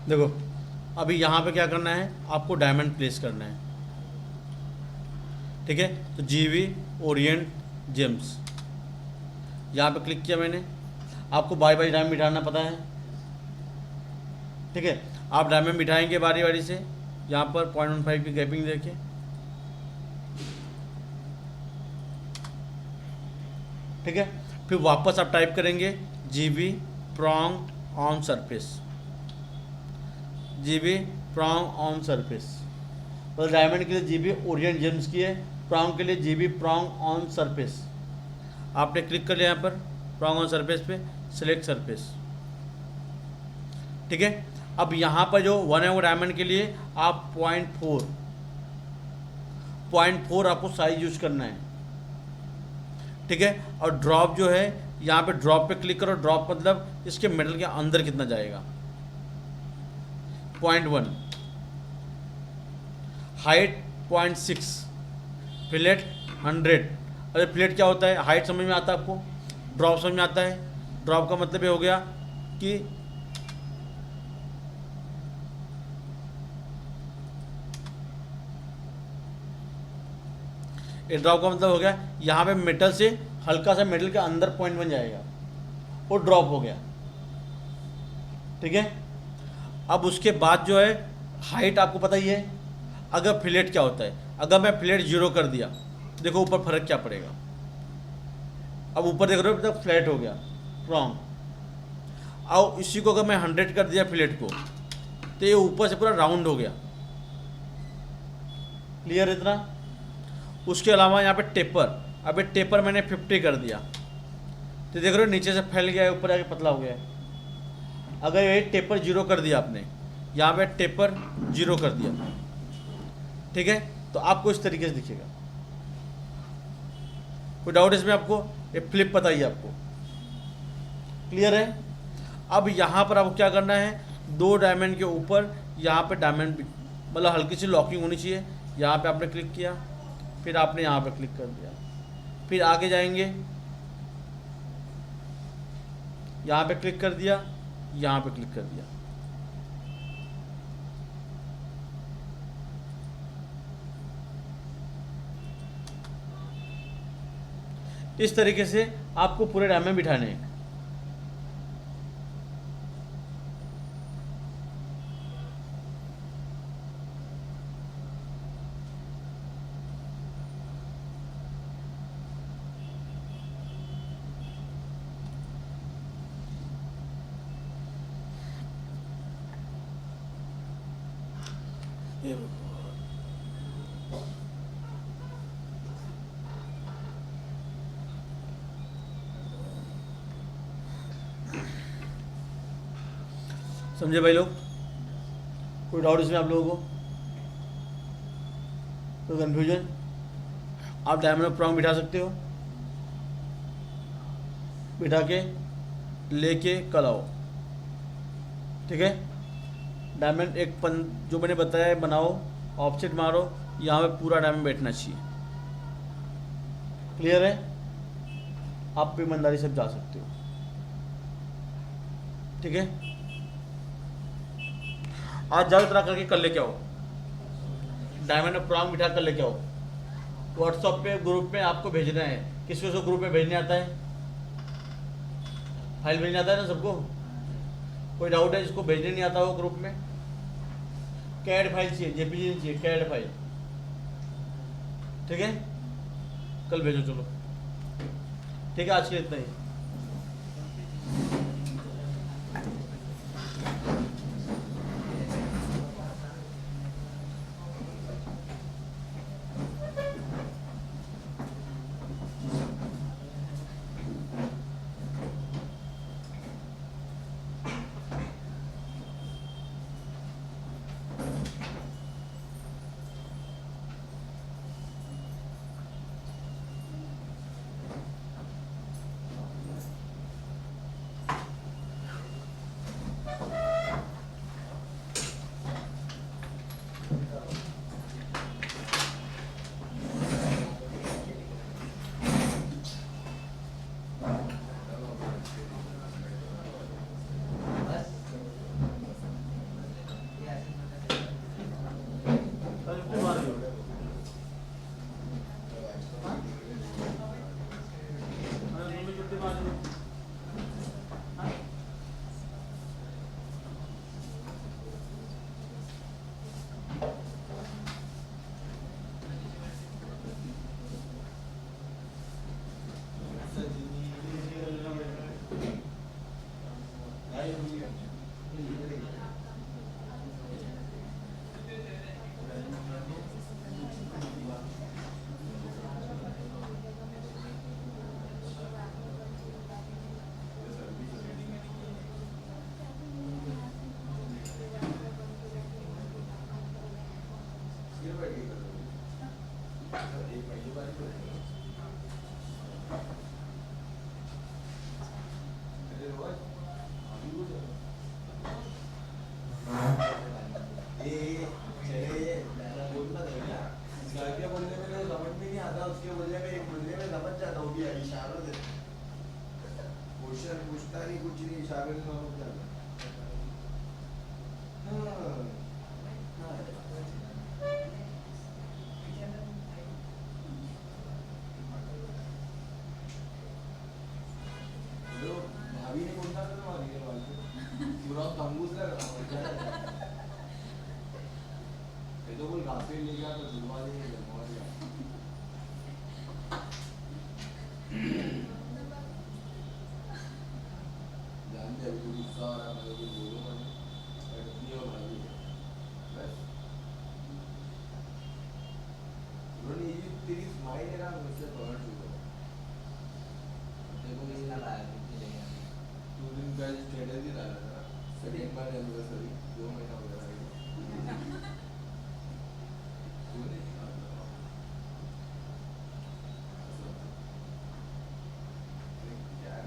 देखो अभी यहाँ पे क्या करना है, आपको डायमंड प्लेस करना है, ठीक है। तो जीवी ओरिएंट जेम्स, यहाँ पे क्लिक किया मैंने। आपको बारी बारी डायमंड बिठाना पता है, ठीक है। आप डायमंड बिठाएंगे बारी बारी से, यहाँ पर 0.15 की गैपिंग देके, ठीक है। फिर वापस आप टाइप करेंगे GB prong on surface, GB prong on surface. तो डायमंड के लिए जीबी ओरिएंट जेम्स की है, प्रॉन्ग के लिए जीबी प्रॉन्ग ऑन सरफेस। आपने क्लिक कर लिया यहाँ पर प्रॉन्ग ऑन सरफेस पे, सिलेक्ट सरफेस, ठीक है। अब यहाँ पर जो 1 है वो डायमंड के लिए आप 0.4 आपको साइज यूज करना है, ठीक है। और ड्रॉप जो है यहाँ पे ड्रॉप पे क्लिक करो। ड्रॉप मतलब इसके मेटल के अंदर कितना जाएगा। 0.1, हाइट 0.6, फिलेट 100। अरे फिलेट क्या होता है, हाइट समझ में आता है आपको, ड्रॉप समझ में आता है। ड्रॉप का मतलब ये हो गया कि ये ड्रॉप का मतलब हो गया यहाँ पे मेटल से हल्का सा मेटल के अंदर 0.1 जाएगा, वो ड्रॉप हो गया। ठीक है। अब उसके बाद जो है हाइट आपको पता ही है। अगर फिलेट क्या होता है, अगर मैं फिलेट 0 कर दिया, देखो ऊपर फर्क क्या पड़ेगा। अब ऊपर देख रहे हो मतलब फ्लैट हो गया, रॉन्ग। अब इसी को अगर मैं 100 कर दिया फिलेट को, तो ये ऊपर से पूरा राउंड हो गया। क्लियर इतना। उसके अलावा यहाँ पे टेपर, अब ये टेपर मैंने 50 कर दिया, तो देख रहे हो नीचे से फैल गया है, ऊपर आके पतला हो गया है। अगर ये टेपर 0 कर दिया आपने, यहाँ पे टेपर 0 कर दिया, ठीक है, तो आपको इस तरीके से दिखेगा। कोई डाउट इसमें आपको? ये फ्लिप पता ही है आपको। क्लियर है। अब यहाँ पर आपको क्या करना है, 2 डायमंड के ऊपर यहाँ पे डायमंड मतलब हल्की सी लॉकिंग होनी चाहिए। यहाँ पे आपने क्लिक किया, फिर आपने यहाँ पे क्लिक कर दिया, फिर आगे जाएंगे, यहाँ पे क्लिक कर दिया, यहाँ पे क्लिक कर दिया। इस तरीके से आपको पूरे डायमंड बिठाने हैं। समझे भाई लोग? कोई डाउट इसमें आप लोगों को? कोई कन्फ्यूजन? आप डायमंड में प्रॉन्ग बिठा सकते हो, बिठा के लेके कल आओ। ठीक है। डायमंड एक जो मैंने बताया है बनाओ, ऑफसेट मारो, यहाँ पे पूरा डायमंड बैठना चाहिए। क्लियर है। आप भी ईमानदारी से जा सकते हो। ठीक है। आज जाओ इतना करके कर लेके आओ, डायमंड में प्रॉन्ग बिठा कर लेके आओ। व्हाट्सएप पे ग्रुप में आपको भेजना है। किसको किसको ग्रुप में भेजने आता है? फाइल भेजने आता है ना सबको? कोई डाउट है जिसको भेजने नहीं आता हो ग्रुप में? कैड फाइल चाहिए, जेपीजी नहीं चाहिए, कैड फाइल। ठीक है, कल भेजो। चलो ठीक है, आज के लिए इतना ही। क्वेश्चन पूछता नहीं, कुछ नहीं, इशारे से मालूम क्या है। हाँ तो भाभी ने बोलता था ना भाभी के बाल पे पूरा तंबूस लग रहा है। ये तो कोई घासे ले गया तो जुड़वा देंगे, जमवा दिया। जान दे, अभी तो गुस्सा आ रहा है, मैं तो बोलूँगा नहीं, इतनी और भाभी है बस। उन्होंने ये तेरी स्माइल है ना, मुझसे बहुत छूटा। देखो ये कितना लाया कितनी लेंगे अभी? 2 दिन पहले स्टेटस ही डाला था, सेकंड बार एनिवर्सरी 2 महीना हो गया है। क्यों नहीं डालता? यार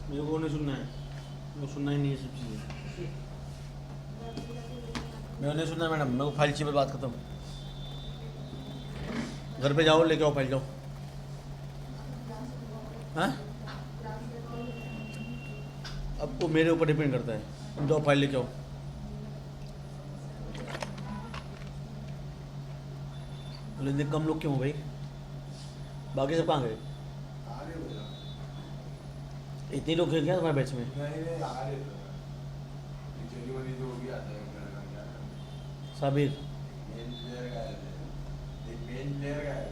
मेरे को नहीं सुनना है, मेरे को सुनना ही नहीं है सब चीज़ें। मैं नहीं सुनना मैडम, मेरे को फाइल चाहिए, बात खत्म। घर पे जाओ, लेके आओ फाइल, जाओ। हाँ, अब वो मेरे ऊपर डिपेंड करता है, तुम जाओ फाइल लेके आओ। बोले इतने कम लोग क्यों हो भाई, बाकी सब कहाँ गए? आ रहे हो यार? इतने लोग हैं क्या तुम्हारे बैच में? नहीं नहीं आ रहे थे। पिछली वाली जो भी आता है उनका नाम क्या है? साबिर। मेन प्लेयर का है, एक मेन प्लेयर का है,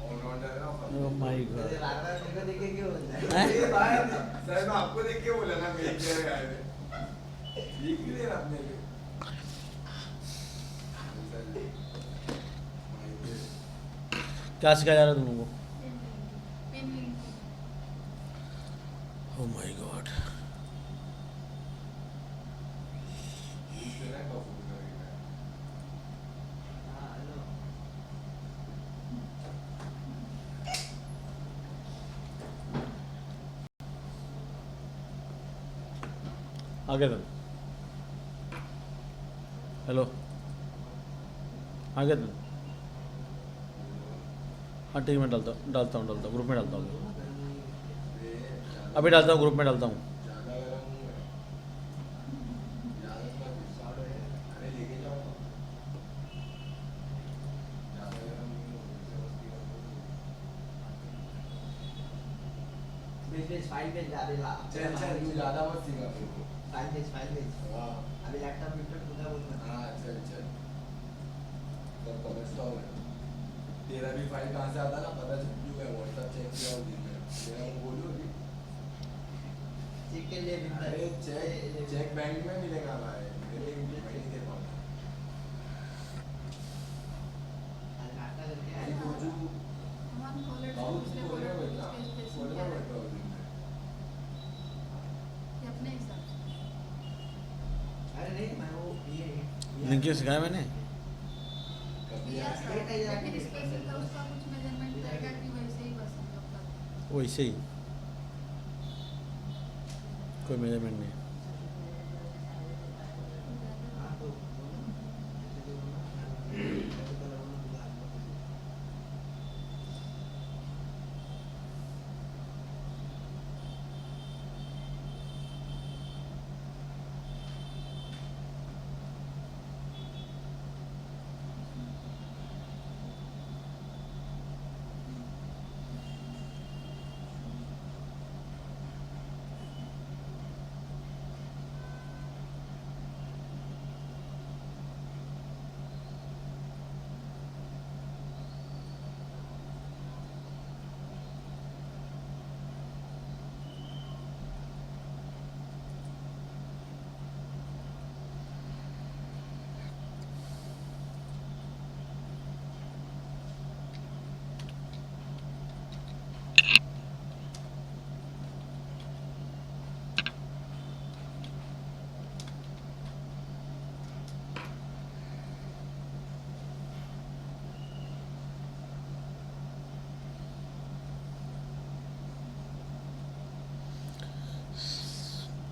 ऑलराउंडर है ना। Oh my God. अरे बार बार मेरे को देख के क्यों बोलता है? हैं? ये बात सर मैं आपको देख के बोला ना, मेन प्लेयर का है। ठीक नहीं है अपने लिए। क्या सिखाया जा रहा है तुम लोगों को? Oh my God. हाँ हेलो। आगे तुम। हेलो, आगे तुम। हाँ ठीक है, मैं डालता हूँ ग्रुप में डालता हूँ, अभी डालता हूँ, ग्रुप में डालता हूँ। ज़्यादा गर्म हूँ मैं, ज़्यादा मत गुस्सा है, अरे लेके जाओ ना। ज़्यादा गर्म नहीं हूँ, मुझसे मस्ती मत करो। भेज फाइल भेज जा रही ला। चल चल तू ज़्यादा मत सिखा मेरे को। फाइल भेज। हाँ अभी लैपटॉप विपटॉप पूरा बोल मत। हाँ चल चल, तब समझता हूँ मैं। तेरा भी फाइल कहाँ से आता ना पता चल चुका है, व्हाट्सएप चेक किया उस दिन में, तेरा वो बोलो अभी। चेक के लिए भी अरे चेक बैंक में मिलेगा भाई, मेरे मैं नहीं दे पाऊँगा। नाटक करके अरे आया। सोचू बाबू तुम बोलने में बैठा, बोलने में बैठा उस दिन में। अपने हिसाब से अरे नहीं मैं वो ये लिंक सिखाया मैंने। कभी किया ऐसा- था, लेकिन स्पेशल का उसका कुछ मेजरमेंट रहेगा कि वैसे ही बस हम लोग का। वैसे ही, कोई मेजरमेंट नहीं। हाँ तो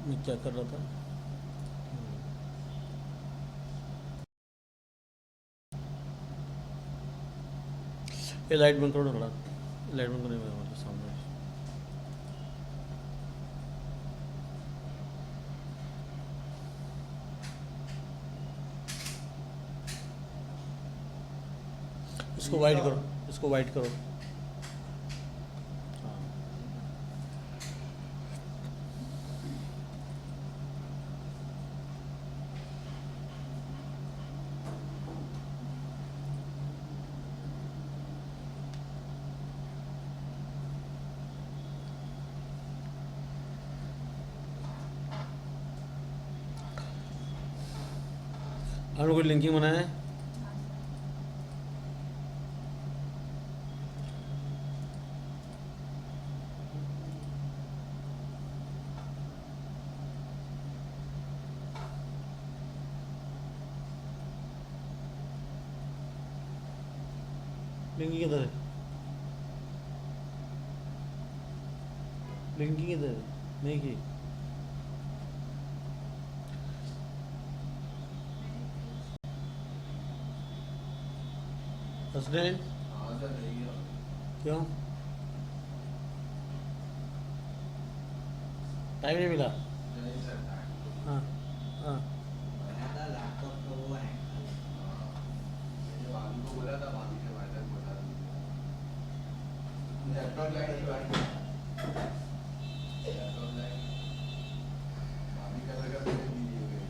मैं क्या कर रहा था? ये लाइट बंद करो ना थोड़ा, लाइट बंद करने में सामने। इसको वाइट करो, इसको वाइट करो। हाँ। आपने कोई लिंकिंग बनाया है? लिंकिंग किधर है? लिंकिंग किधर है? नहीं की। हसनैन हाँ सर नहीं गया। क्यों? टाइम नहीं मिला? नहीं सर टाइम हाँ हाँ। बनाया था लैपटॉप का वो है मैंने भाभी को बोला था, भाभी ने भाई तक बता दिया। लैपटॉप लाइन लैपटॉप लाइन भाभी का लगा मेरे दी हो गई।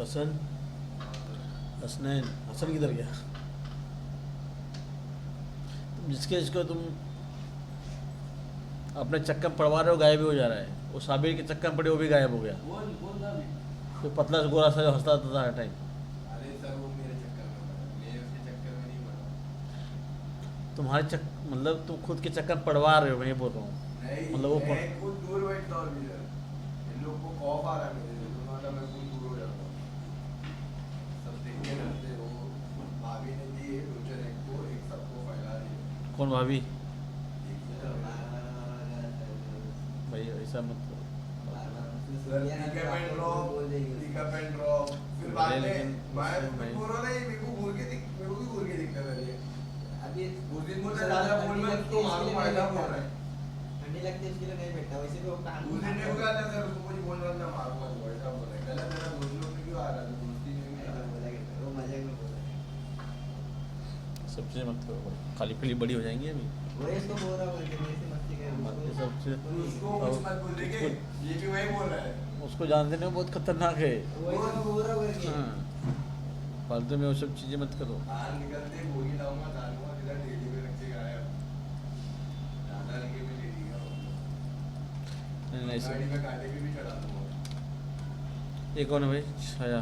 हसन, हसनैन, हसन किधर गया? जिसके जिसको तुम अपने चक्कर पड़वा रहे हो गायब ही हो जा रहा है। वो साबिर के चक्कर पड़े, वो भी गायब हो गया। कौन था भी? तो पतला गोरा सा जो हंसता था हर टाइम। अरे सर वो मेरे चक्कर में पड़ा, मैं उसके चक्कर में नहीं पड़ा। तुम्हारे मतलब तुम खुद के चक्कर पड़वा रहे हो, मैं ये बोल रहा हूँ। नहीं मतलब वो मैं खुद दूर बैठता हूँ अभी सर, इन लोग को खौफ आ रहा है मेरे से, तो मतलब मैं खुद दूर हो जाता हूँ। सब देख के डरते हो। भाभी ने दी है फ्यूचर एक को, एक सबको फैला रही है। कौन भाभी? देखिए तो ना, ऐसा मत करो। Pickup and drop, pickup and drop, फिर बाद में लेकिन मैं उसमें भाई- बोल रहा नहीं, मेरे को घूर के मेरे को भी घूर के दिखता है ये। अभी उस दिन मुझे ठंडी दादा बोल लगती मैं है, तो मारू इसके लिए फायदा नहीं बोल रहा बैठता। है। ठंडी लगती है उसके लिए नहीं बैठता, वैसे भी वो काम उस दिन मेरे को क्या था सर, उसको कुछ बोल रहा था, मारूंगा तो ऐसा बोल रहा है। गलत है ना, दोस्त लोग ने क्यों आ रहा था, दोस्ती में भी ऐसा आ बोला कि वो मजाक में बोला है। सब चीज़ें मत करो भाई, खाली पीली बड़ी हो जाएंगी अभी। वही इसको बोल रहा हूँ कि ऐसे मस्ती कर मत ये सब चीज़- रहा। उसको कुछ मत बोल देंगे, ये भी वही बोल रहा है। उसको जानते नहीं, वो बहुत खतरनाक है। वही तो मैं बोल रहा हूँ कि हाँ, फालतू में वो सब चीज़ें मत करो। बाहर निकलते गोली लाऊंगा, डालूंगा, सीधा डेली में रख के गायब। ज्यादा लगे में ले लिया नहीं नहीं गाड़ी सब। में कांटे भी चढ़ा दूंगा। ये कौन है भाई? छाया।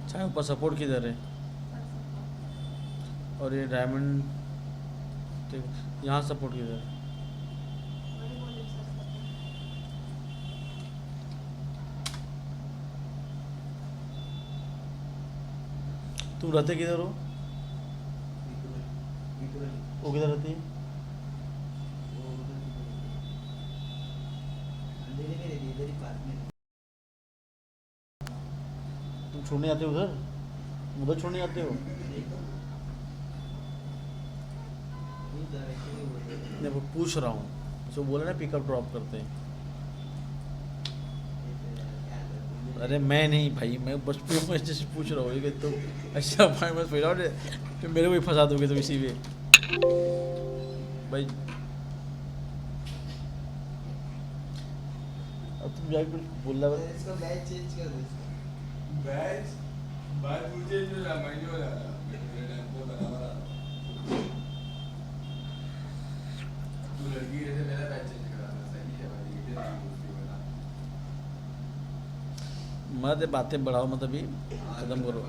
छाया ऊपर सपोर्ट किधर है? और ये डायमंड यहाँ सपोर्ट किधर है? वही बोले सर सब। तुम रहते किधर हो? बिल्कुल वो किधर रहती है? अंधेरे में रहती है, इधर ही पास में। तुम छोड़ने आते हो उधर? उधर छोड़ने आते हो? देखो ये जरा ऐसे ही बोल रहे हैं। मैं वो पूछ रहा हूँ, जो बोले ना पिकअप ड्रॉप करते हैं। अरे मैं नहीं भाई, मैं बस मैं जैसे पूछ रहा हूँ कि तुम अच्छा भाई मत फैलाओ ने, फिर मेरे को भी फंसा दोगे तुम इसी में भाई। अब तुम जाके कुछ बोल रहा है। इसको बैच चेंज कर दो इसको। बैच बात पूछे जो महीने हो जा रहा मेरे टाइम को बराबर आ रहा। तू लड़की जैसे मेरा बैच चेंज कराना सही है भाई, ये तेरी दोस्ती वाला। मत बातें बढ़ाओ, मत अभी खत्म करो।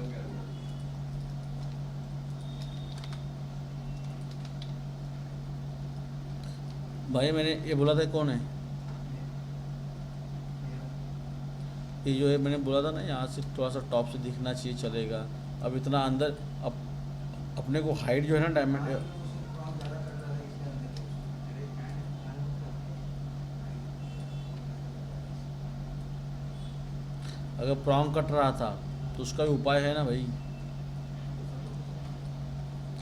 भाई मैंने ये बोला था कौन है? ये जो है मैंने बोला था ना, यहाँ से थोड़ा सा टॉप से दिखना चाहिए, चलेगा। अब इतना अंदर अपने को हाइट जो है ना डायमंड, अगर प्रॉन्ग कट रहा था तो उसका भी उपाय है ना भाई।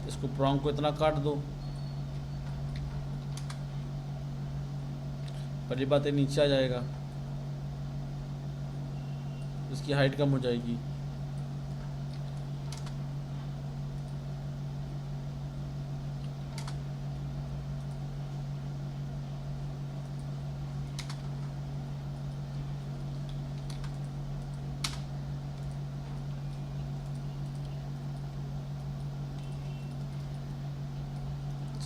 इसको प्रॉन्ग को इतना काट दो, पहली बात है नीचे आ जाएगा, इसकी हाइट कम हो जाएगी।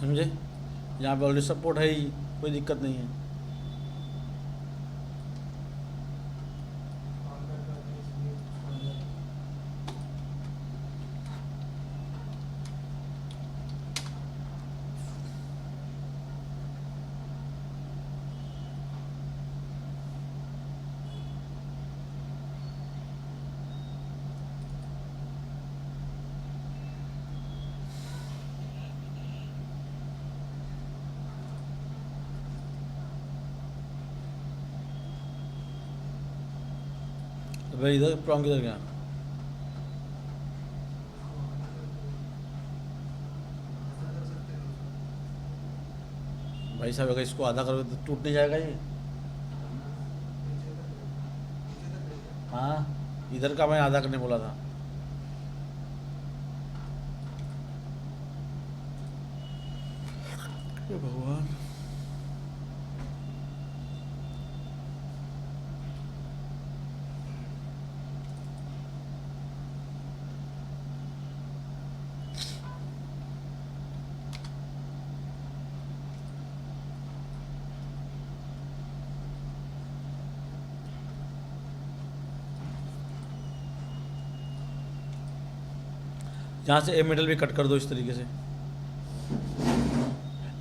समझे? यहाँ पे ऑलरेडी सपोर्ट है ही, कोई दिक्कत नहीं है। तो भाई इधर प्रॉन्ग किधर गया? भाई साहब अगर इसको आधा करोगे तो टूट नहीं जाएगा ये? हाँ, इधर का मैं आधा करने बोला था। हे भगवान। यहाँ से ए मेटल भी कट कर दो इस तरीके से।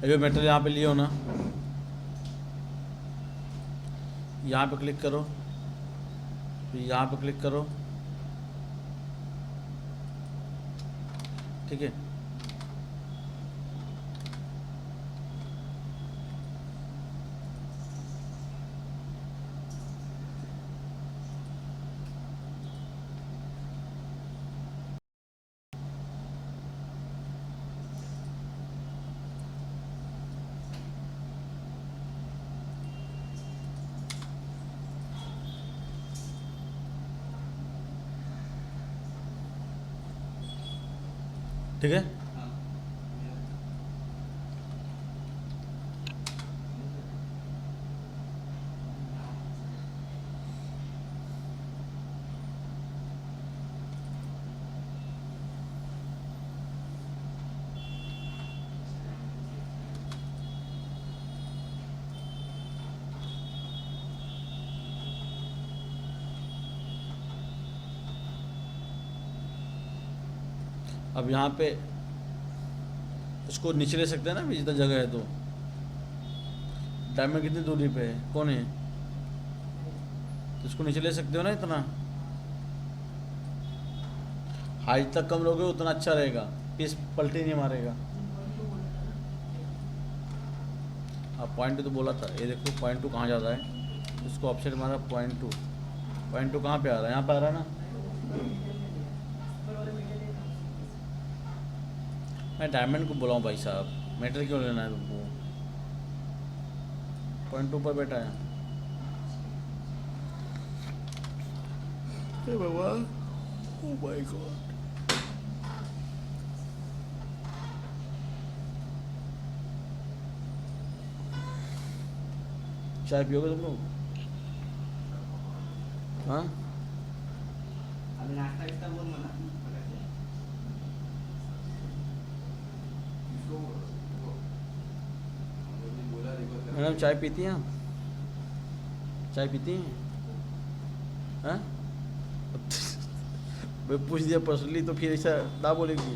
ये मेटल यहाँ पे लिए हो ना, यहाँ पे क्लिक करो, फिर यहाँ पे क्लिक करो, ठीक है। ठीक है। हाँ अब यहाँ पे इसको नीचे ले सकते हैं ना, अभी जितना जगह है तो। डायमंड कितनी दूरी पे है, कौन है, तो इसको नीचे ले सकते हो ना इतना। हाइट तक कम लोगे उतना अच्छा रहेगा, पीस पलटी नहीं मारेगा। अब पॉइंट तो बोला था, ये देखो पॉइंट टू कहाँ जाता है, इसको ऑप्शन मारा पॉइंट टू कहाँ पे आ रहा है, यहाँ पे आ रहा है ना। मैं डायमंड को बुलाऊं भाई साहब, मेटल क्यों लेना है तुमको, पॉइंट टू पर बैठा है। हे भगवान, ओ माय गॉड। चाय पियोगे तुम लोग? हाँ अभी नाश्ता कितना बोल मना इसको बोलो, हमने भी बोला रिवर्स कर। मैडम चाय पीती हैं आप? चाय पीती हैं? हाँ मैं पूछ दिया पर्सनली तो फिर ऐसा ना बोलेगी।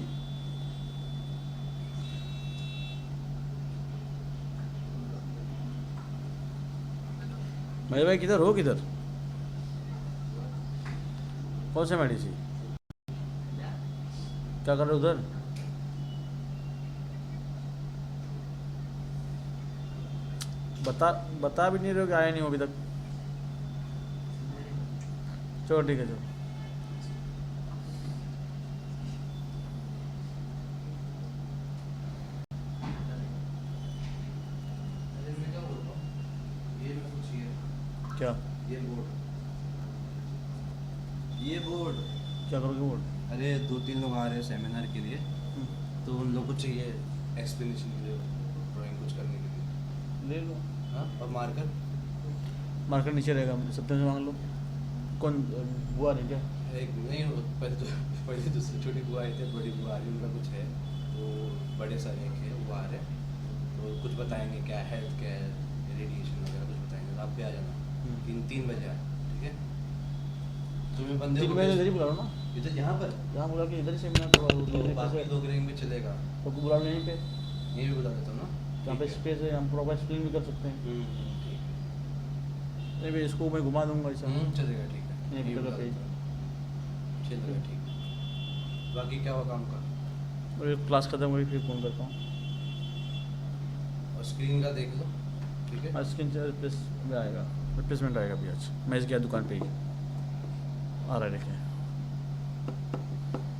मेरे भाई किधर हो, किधर, कौन सा मेडिसिन क्या कर रहे हो उधर? बता भी नहीं रहे हो कि आए नहीं हो अभी तक। चलो ठीक है, चलो। अरे मैं क्या बोल रहा हूँ, ये मैं कुछ क्या ये बोर्ड क्या करोगे बोर्ड? अरे 2-3 लोग आ रहे हैं सेमिनार के लिए, तो उन लोगों को चाहिए एक्सप्लेनेशन के लिए, ड्राइंग कुछ करने के लिए। ले लो, हाँ, और मार्कर मार्केट नीचे रहेगा, सप्ताह से मांग लो। कौन बुआ नहीं क्या? एक नहीं हो, पहले दूसरी छोटी बुआ आई थी, बड़ी बुआ आ रही, उनका कुछ है, तो बड़े सर एक है वो आ रहे हैं, तो कुछ बताएंगे क्या हेल्थ क्या है, रेडिएशन वगैरह कुछ बताएंगे, तो आप भी आ जाना 3 बजे आए, ठीक है। तुम्हें बंदे 3 बजे इधर ही बुला लो ना, इधर यहाँ पर यहाँ बुला के इधर ही सेमिनार करवा तो दो। बाकी 2 ग्रेंग में चलेगा, तो बुला लो यहीं पे, ये भी बुला देता हूँ ना, जहाँ पे ठीक है। स्पेस है हम प्रॉपर एक्सप्लेन भी कर सकते हैं। ठीक है। नहीं भाई इसको मैं घुमा दूंगा ऐसा। चलेगा, ठीक है, ये भी जगह बुला पे ही। देता हूँ। चलेगा, ठीक है। बाकी क्या हुआ काम का? और क्लास खत्म हुई फिर फ़ोन करता हूँ। और स्क्रीन का देख लो, ठीक है। आज स्क्रीन रिप्लेस में आएगा, रिप्लेसमेंट आएगा भी आज। मैं इस गया दुकान पे ही आ रहा है, देखें।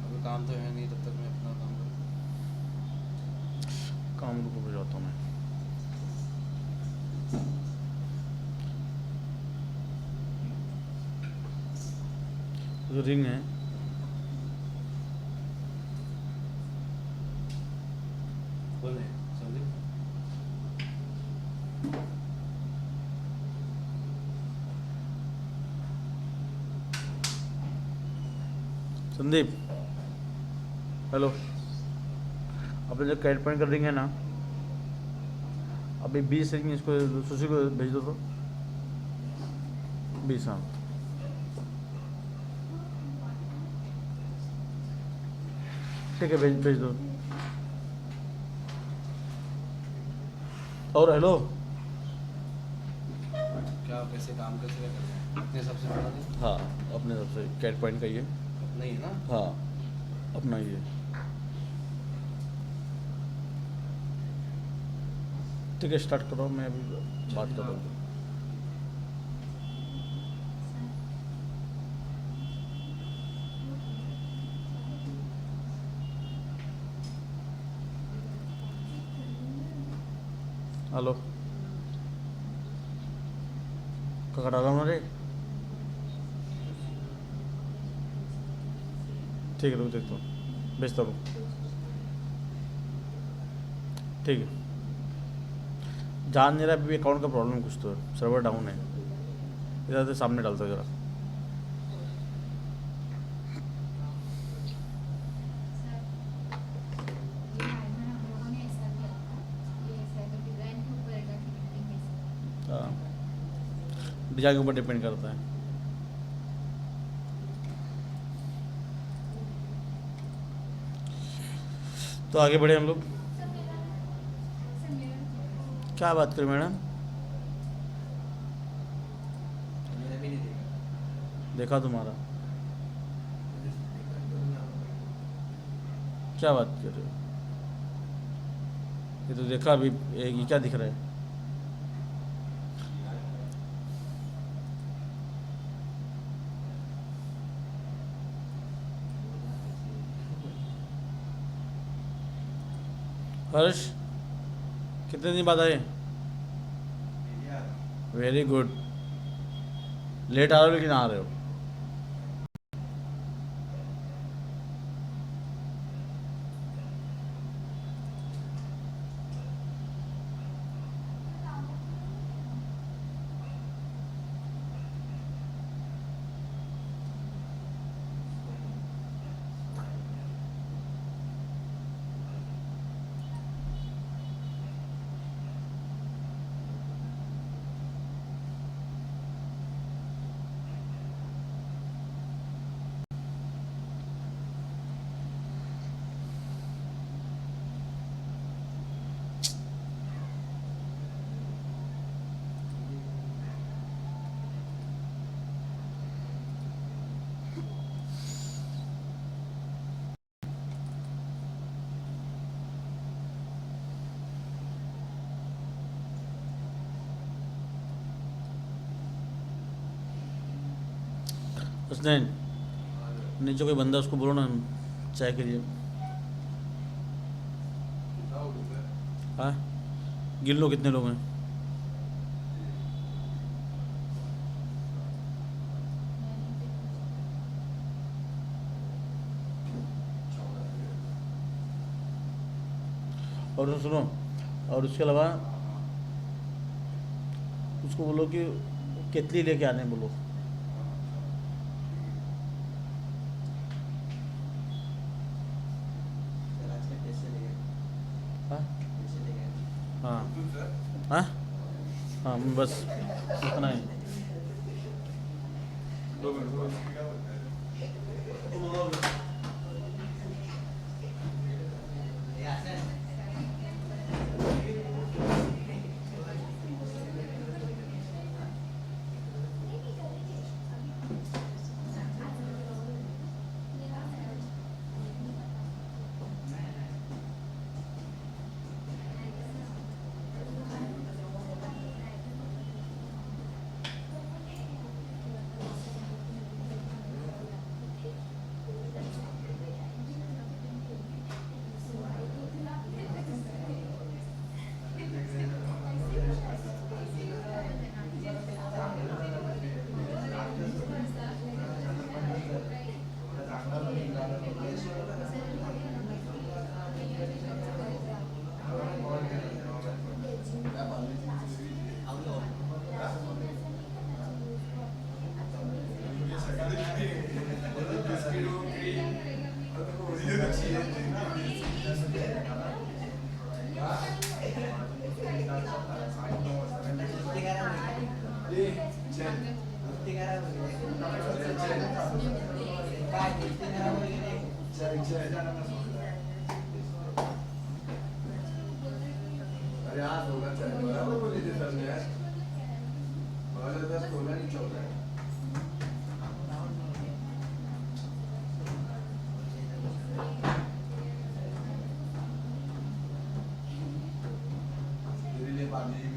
अभी काम तो है नहीं, तब तक मैं अपना काम करूँ। काम को भिजवाता हूँ मैं। जो रिंग है बोल रहे हैं, समझे? संदीप, हेलो, अपने जो कैट पॉइंट कर देंगे ना, अभी 20 सेकंड इसको सुशी को भेज दो तो 20। हाँ ठीक है, भेज दो। और हेलो, क्या कैसे काम कैसे क्या करते हैं? अपने सबसे बड़ा दिन हाँ अपने तरफ से कैट पॉइंट का ये, अपना ही है ना। हाँ अपना ये। ठीक है स्टार्ट करो, मैं अभी बात कर रहा हूँ। हेलो, क्या करा रहा हूँ रे? ठीक है रुक, देखता हूँ, भेजता हूँ। ठीक है, जान नहीं रहा अभी अकाउंट का प्रॉब्लम कुछ तो है, सर्वर डाउन है, इधर से सामने डालता जरा। सर, ये आइटम हम लोगों ने ऐसा किया था, ये साइबर डिज़ाइन के ऊपर है कि प्रिंटिंग कैसे। हाँ, डिजाइन के ऊपर डिपेंड करता है। तो आगे बढ़े हम लोग। सर मेरा क्या बात करें मैडम, मेरा भी नहीं देखा। देखा तुम्हारा, क्या बात कर रहे हो, ये तो देखा अभी, ये क्या दिख रहा है? हर्ष, कितने दिन बाद आए? Very good. लेट आ रहे हो लेकिन आ रहे हो। उसने नीचे कोई बंदा, उसको बोलो ना चाय के लिए। हाँ, गिन लो कितने लोग हैं। और सुनो, और उसके अलावा उसको बोलो कि केतली लेके आने बोलो। सर आज का टेस्ट चलेगा। हाँ टेस्ट चलेगा। हाँ हाँ हाँ, बस इतना ही। अरे आज होना चाहिए बराबर बोली थी सर ने यार। 2016 नहीं 14 मेरे लिए पानी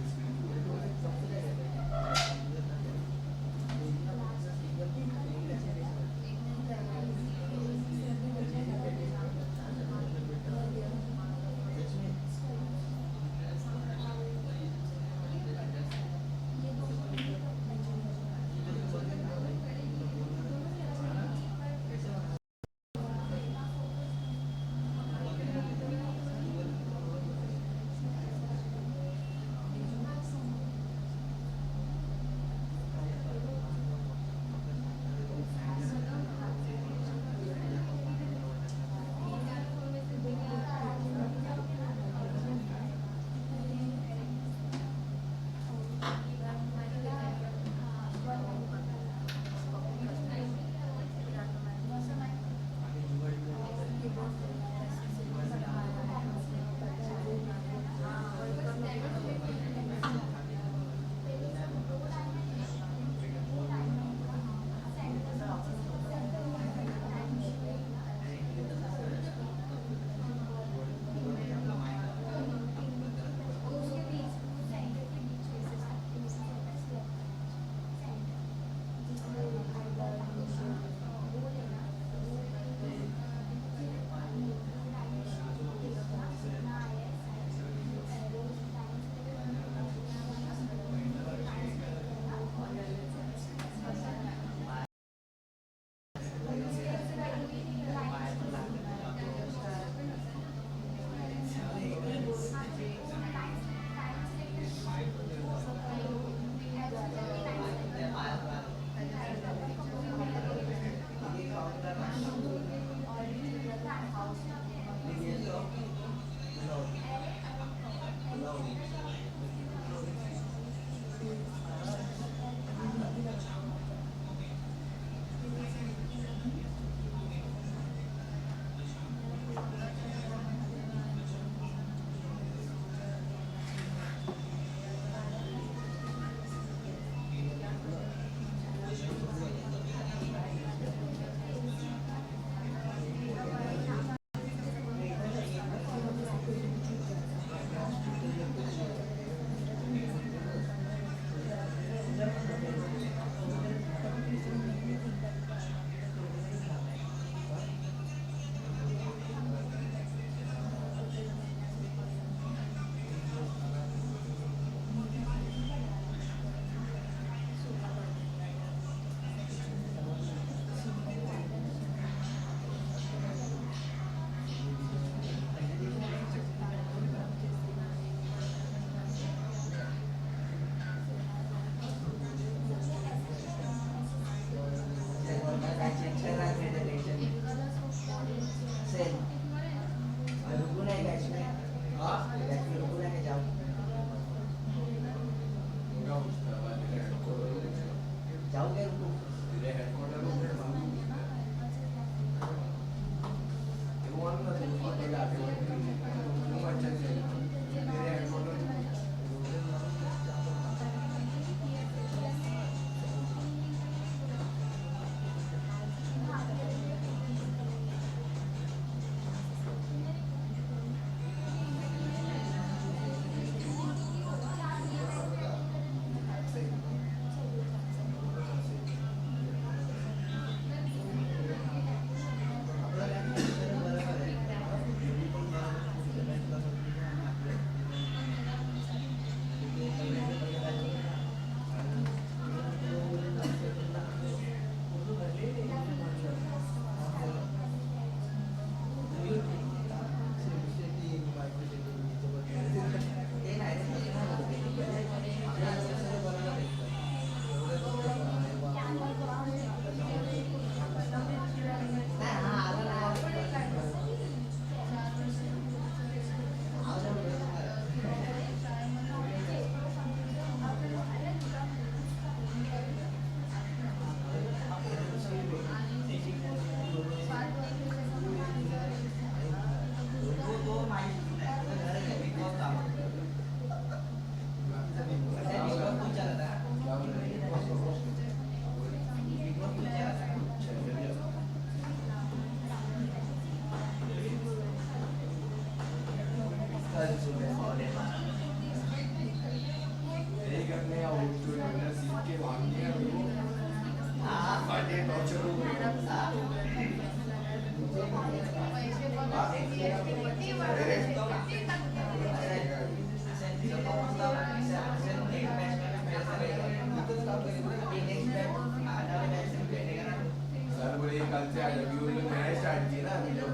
सर बोले कल से आ जाएगी उन्होंने मैंने स्टार्ट किया ना अभी जब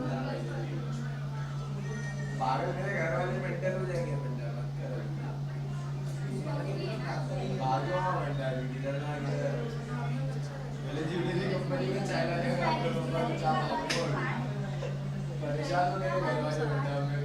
पागल मेरे घर वाले मेंटल हो जाएंगे मेंटल मत करो भागो मेंटल इधर ना इधर पहले ज्वेलरी कंपनी में चाय लाने का आप लोगों का कुछ आपको परेशान हो गए घर वाले मेंटल में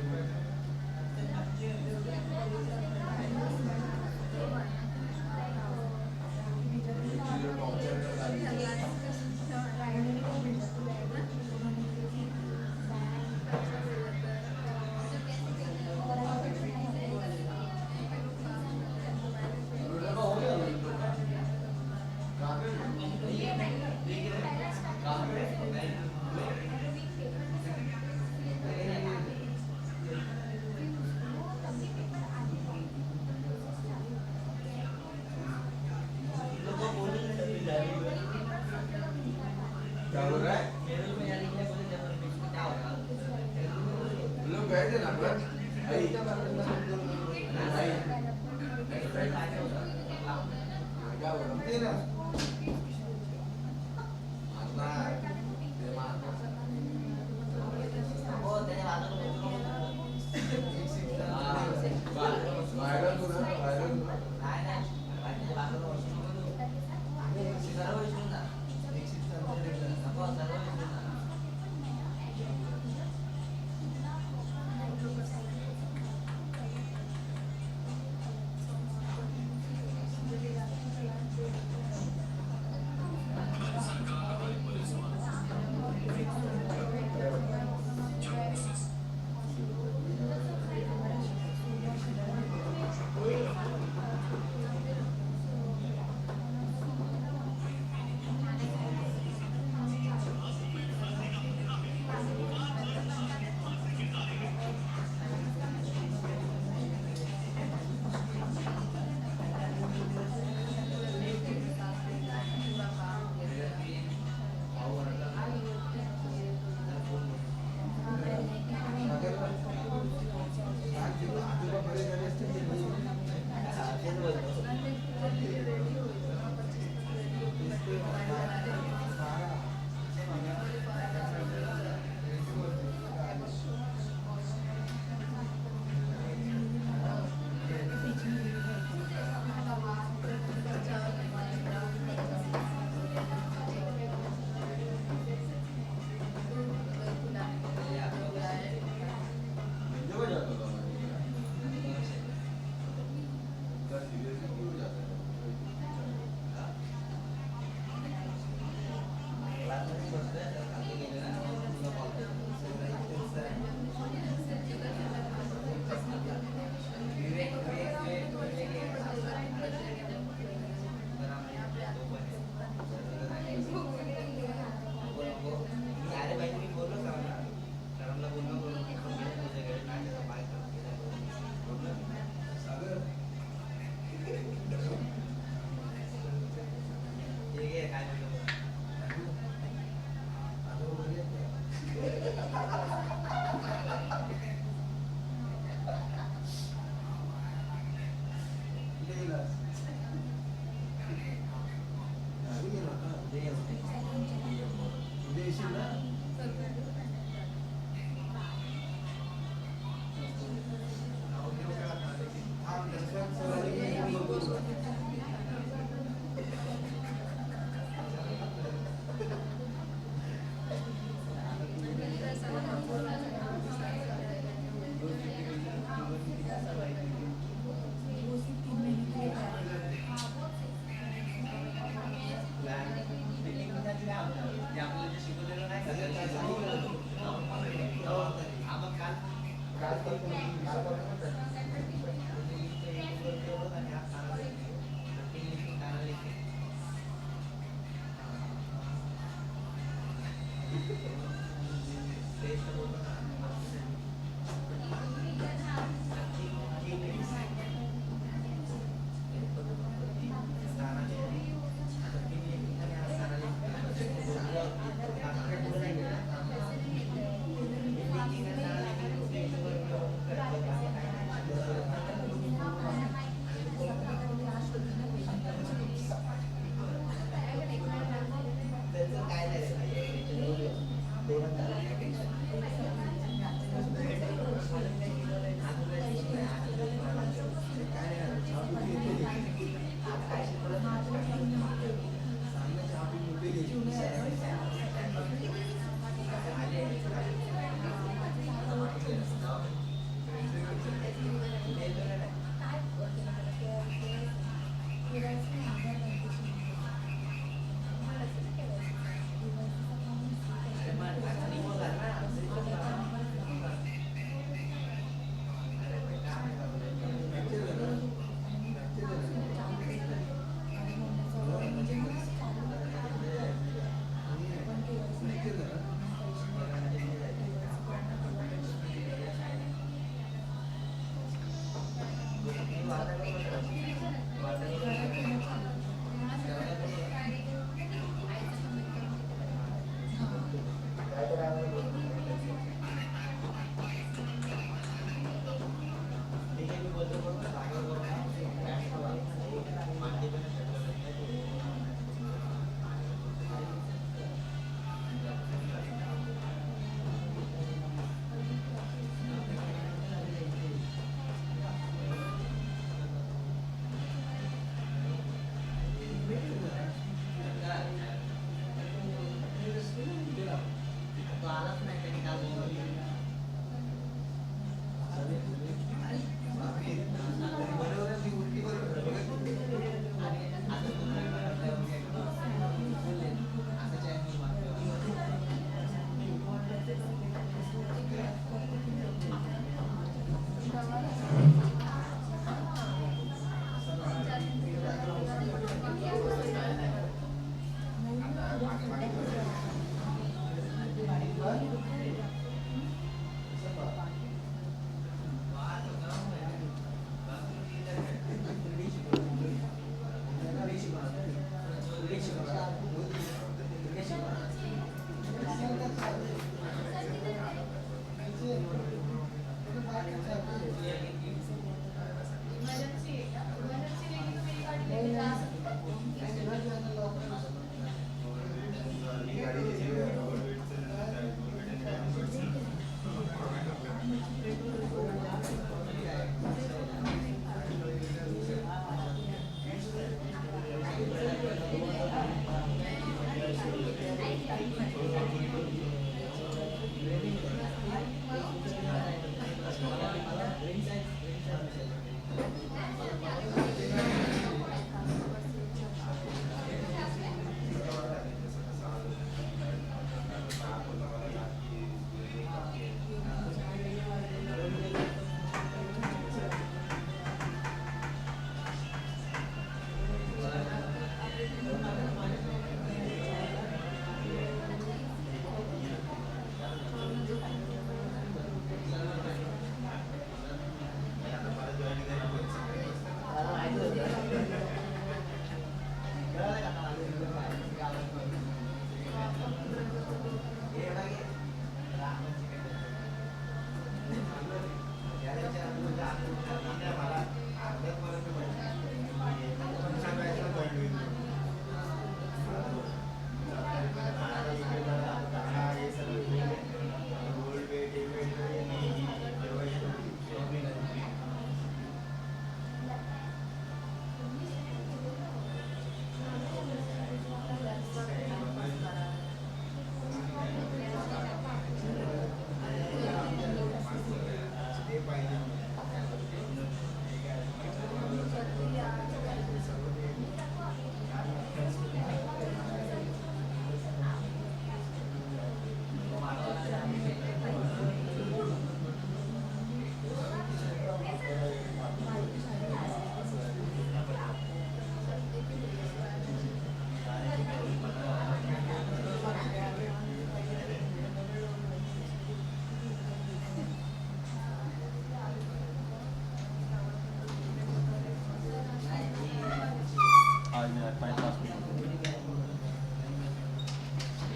क्या हो रहा है लोग गए थे ना पर भाई भाई क्या हो रहा है मारना दे मारना वायरल हो रहा है वायरल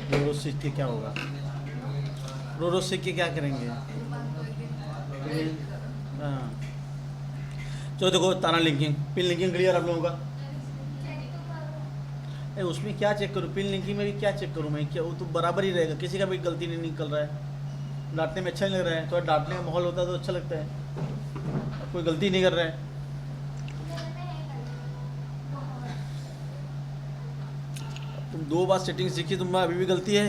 रोज रोज सीख के क्या होगा? रोज रोज सीख के क्या करेंगे? हाँ, तो देखो ताना लिंकिंग, पिन लिंकिंग क्लियर आप लोगों का? उसमें क्या चेक करूँ? पिन लिंकिंग में भी क्या चेक करूँ मैं? क्या वो तो बराबर ही रहेगा, किसी का भी गलती नहीं निकल रहा है। डांटने में अच्छा नहीं लग रहा है, थोड़ा डांटने का माहौल होता है तो अच्छा लगता है। कोई गलती नहीं कर रहा है। तुम 2 बार सेटिंग सीखी, तुम्हारा अभी भी गलती है।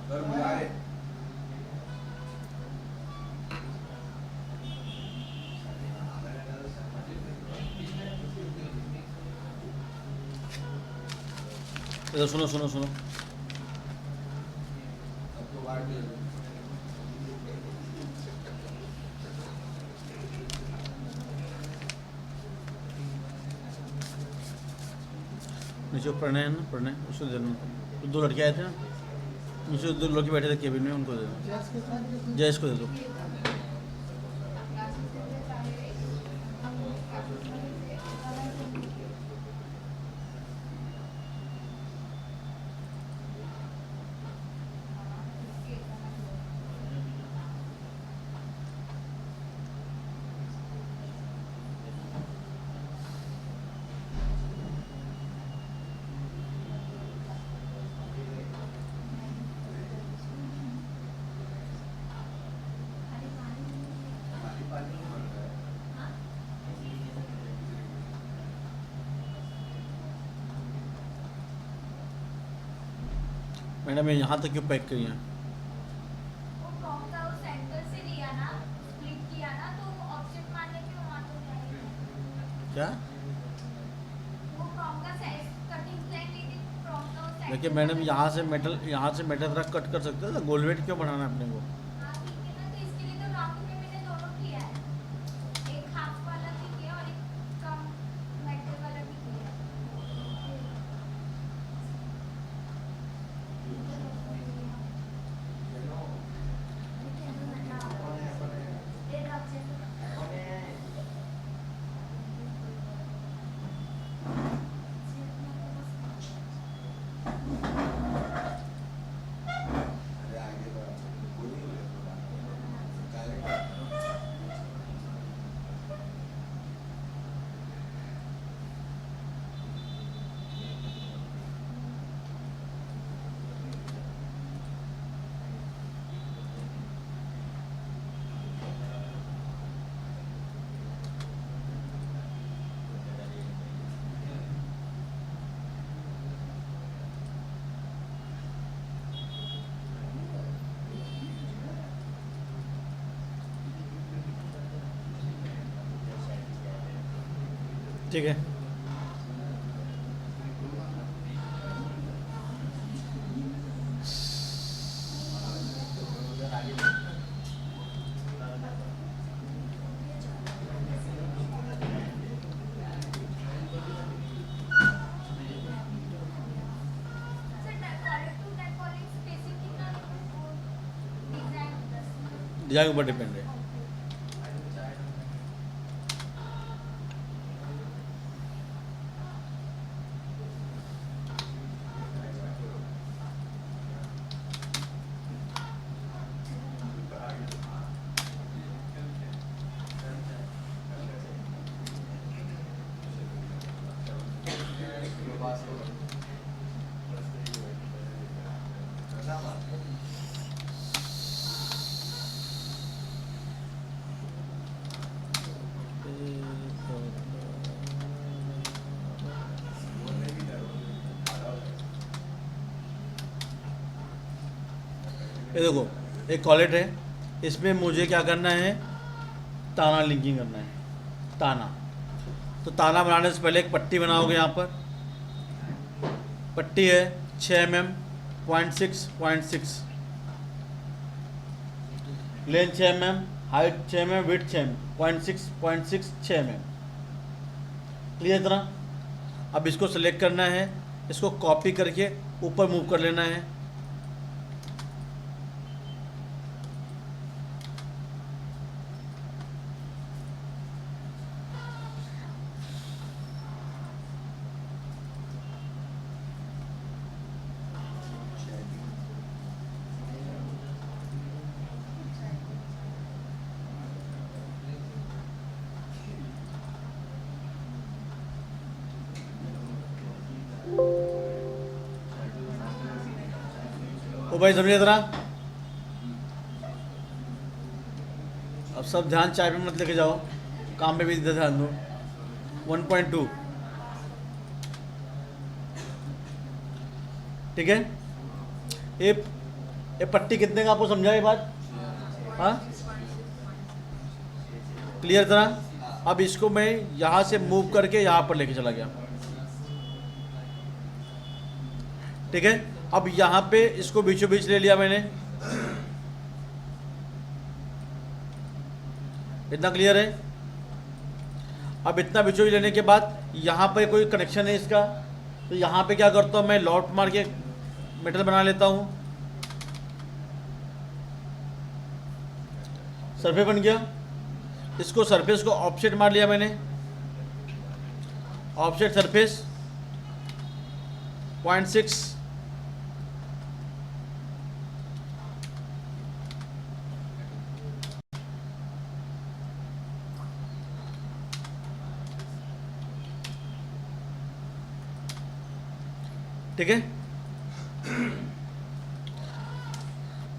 सर बुलाए इधर सुनो सुनो सुनो। सबको बांट दे नीचे प्रणय है ना, प्रणय, उसको देना। 2 लड़के आए थे ना, नीचे 2 लड़के बैठे थे केबिन में, उनको दे दो। जयेश को दे दो। मैडम ये यहाँ तक क्यों पैक करी हैं? वो फ्रॉम का वो सेंटर से लिया ना, स्प्लिट किया ना, तो ऑब्जेक्ट मारने के वहाँ तो जाएगा। क्या? वो फ्रॉम का साइज कटिंग प्लान ली थी, फ्रॉम का वो सेंटर। देखिए मैडम, यहाँ से मेटल रख कट कर सकते हो, गोल वेट क्यों बढ़ाना है अपने को? हाँ ठीक है ना, तो इसके लिए तो राउंड में मैंने दोनों किया है, एक हाफ वाला भी किया और एक कम मेटल वाला भी किया है। अरे आगे बढ़ो बोलिए ठीक है। डिजाइन के ऊपर डिपेंड है। मजा मार ये देखो एक कॉलेट है, इसमें मुझे क्या करना है, ताना लिंकिंग करना है, ताना। तो ताना बनाने से पहले एक पट्टी बनाओगे, यहाँ पर पट्टी है 6 mm 0.6 length 6 mm, height 6 mm, width 6 mm, 0.6 6 mm। Clear तरह। अब इसको सेलेक्ट करना है, इसको कॉपी करके ऊपर मूव कर लेना है। ओ भाई समझिए जरा, अब सब ध्यान चाय पे मत लेके जाओ, काम पे भी ध्यान दो। 1.2 ठीक है। ये पट्टी कितने का आपको समझा ये बात? हाँ क्लियर तरह। अब इसको मैं यहाँ से मूव करके यहाँ पर लेके चला गया, ठीक है। अब यहाँ पे इसको बीचों बीच ले लिया मैंने, इतना क्लियर है। अब इतना बीचों बीच लेने के बाद यहाँ पे कोई कनेक्शन है इसका, तो यहाँ पे क्या करता हूँ मैं, लॉट मार के मेटल बना लेता हूँ। सरफेस बन गया। इसको सरफेस को ऑफसेट मार लिया मैंने, ऑफसेट सरफेस 0.6 ठीक है।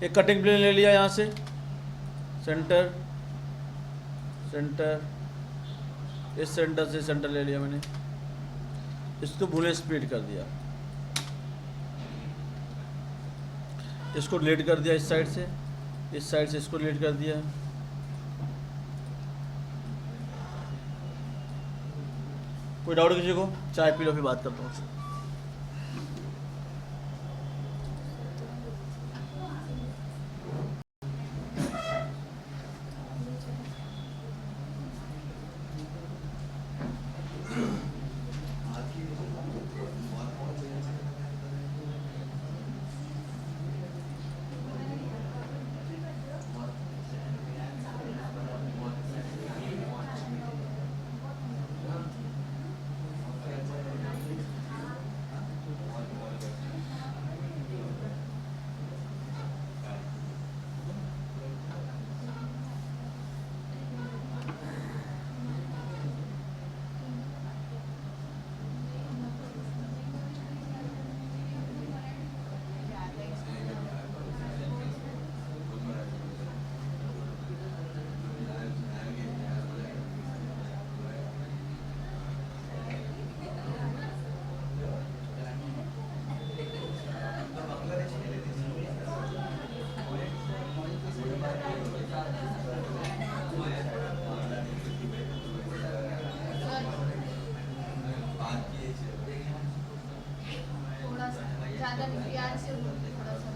एक कटिंग प्लेन ले लिया यहाँ से, सेंटर सेंटर, इस सेंटर से सेंटर ले लिया मैंने, इसको भूले स्प्लिट कर दिया, इसको डिलीट कर दिया इस साइड से, इस साइड से इसको डिलीट कर दिया। कोई डाउट किसी को? चाय पी लो फिर बात करता हूँ। थोड़ा सा ज़्यादा नहीं, प्यार से थोड़ा सा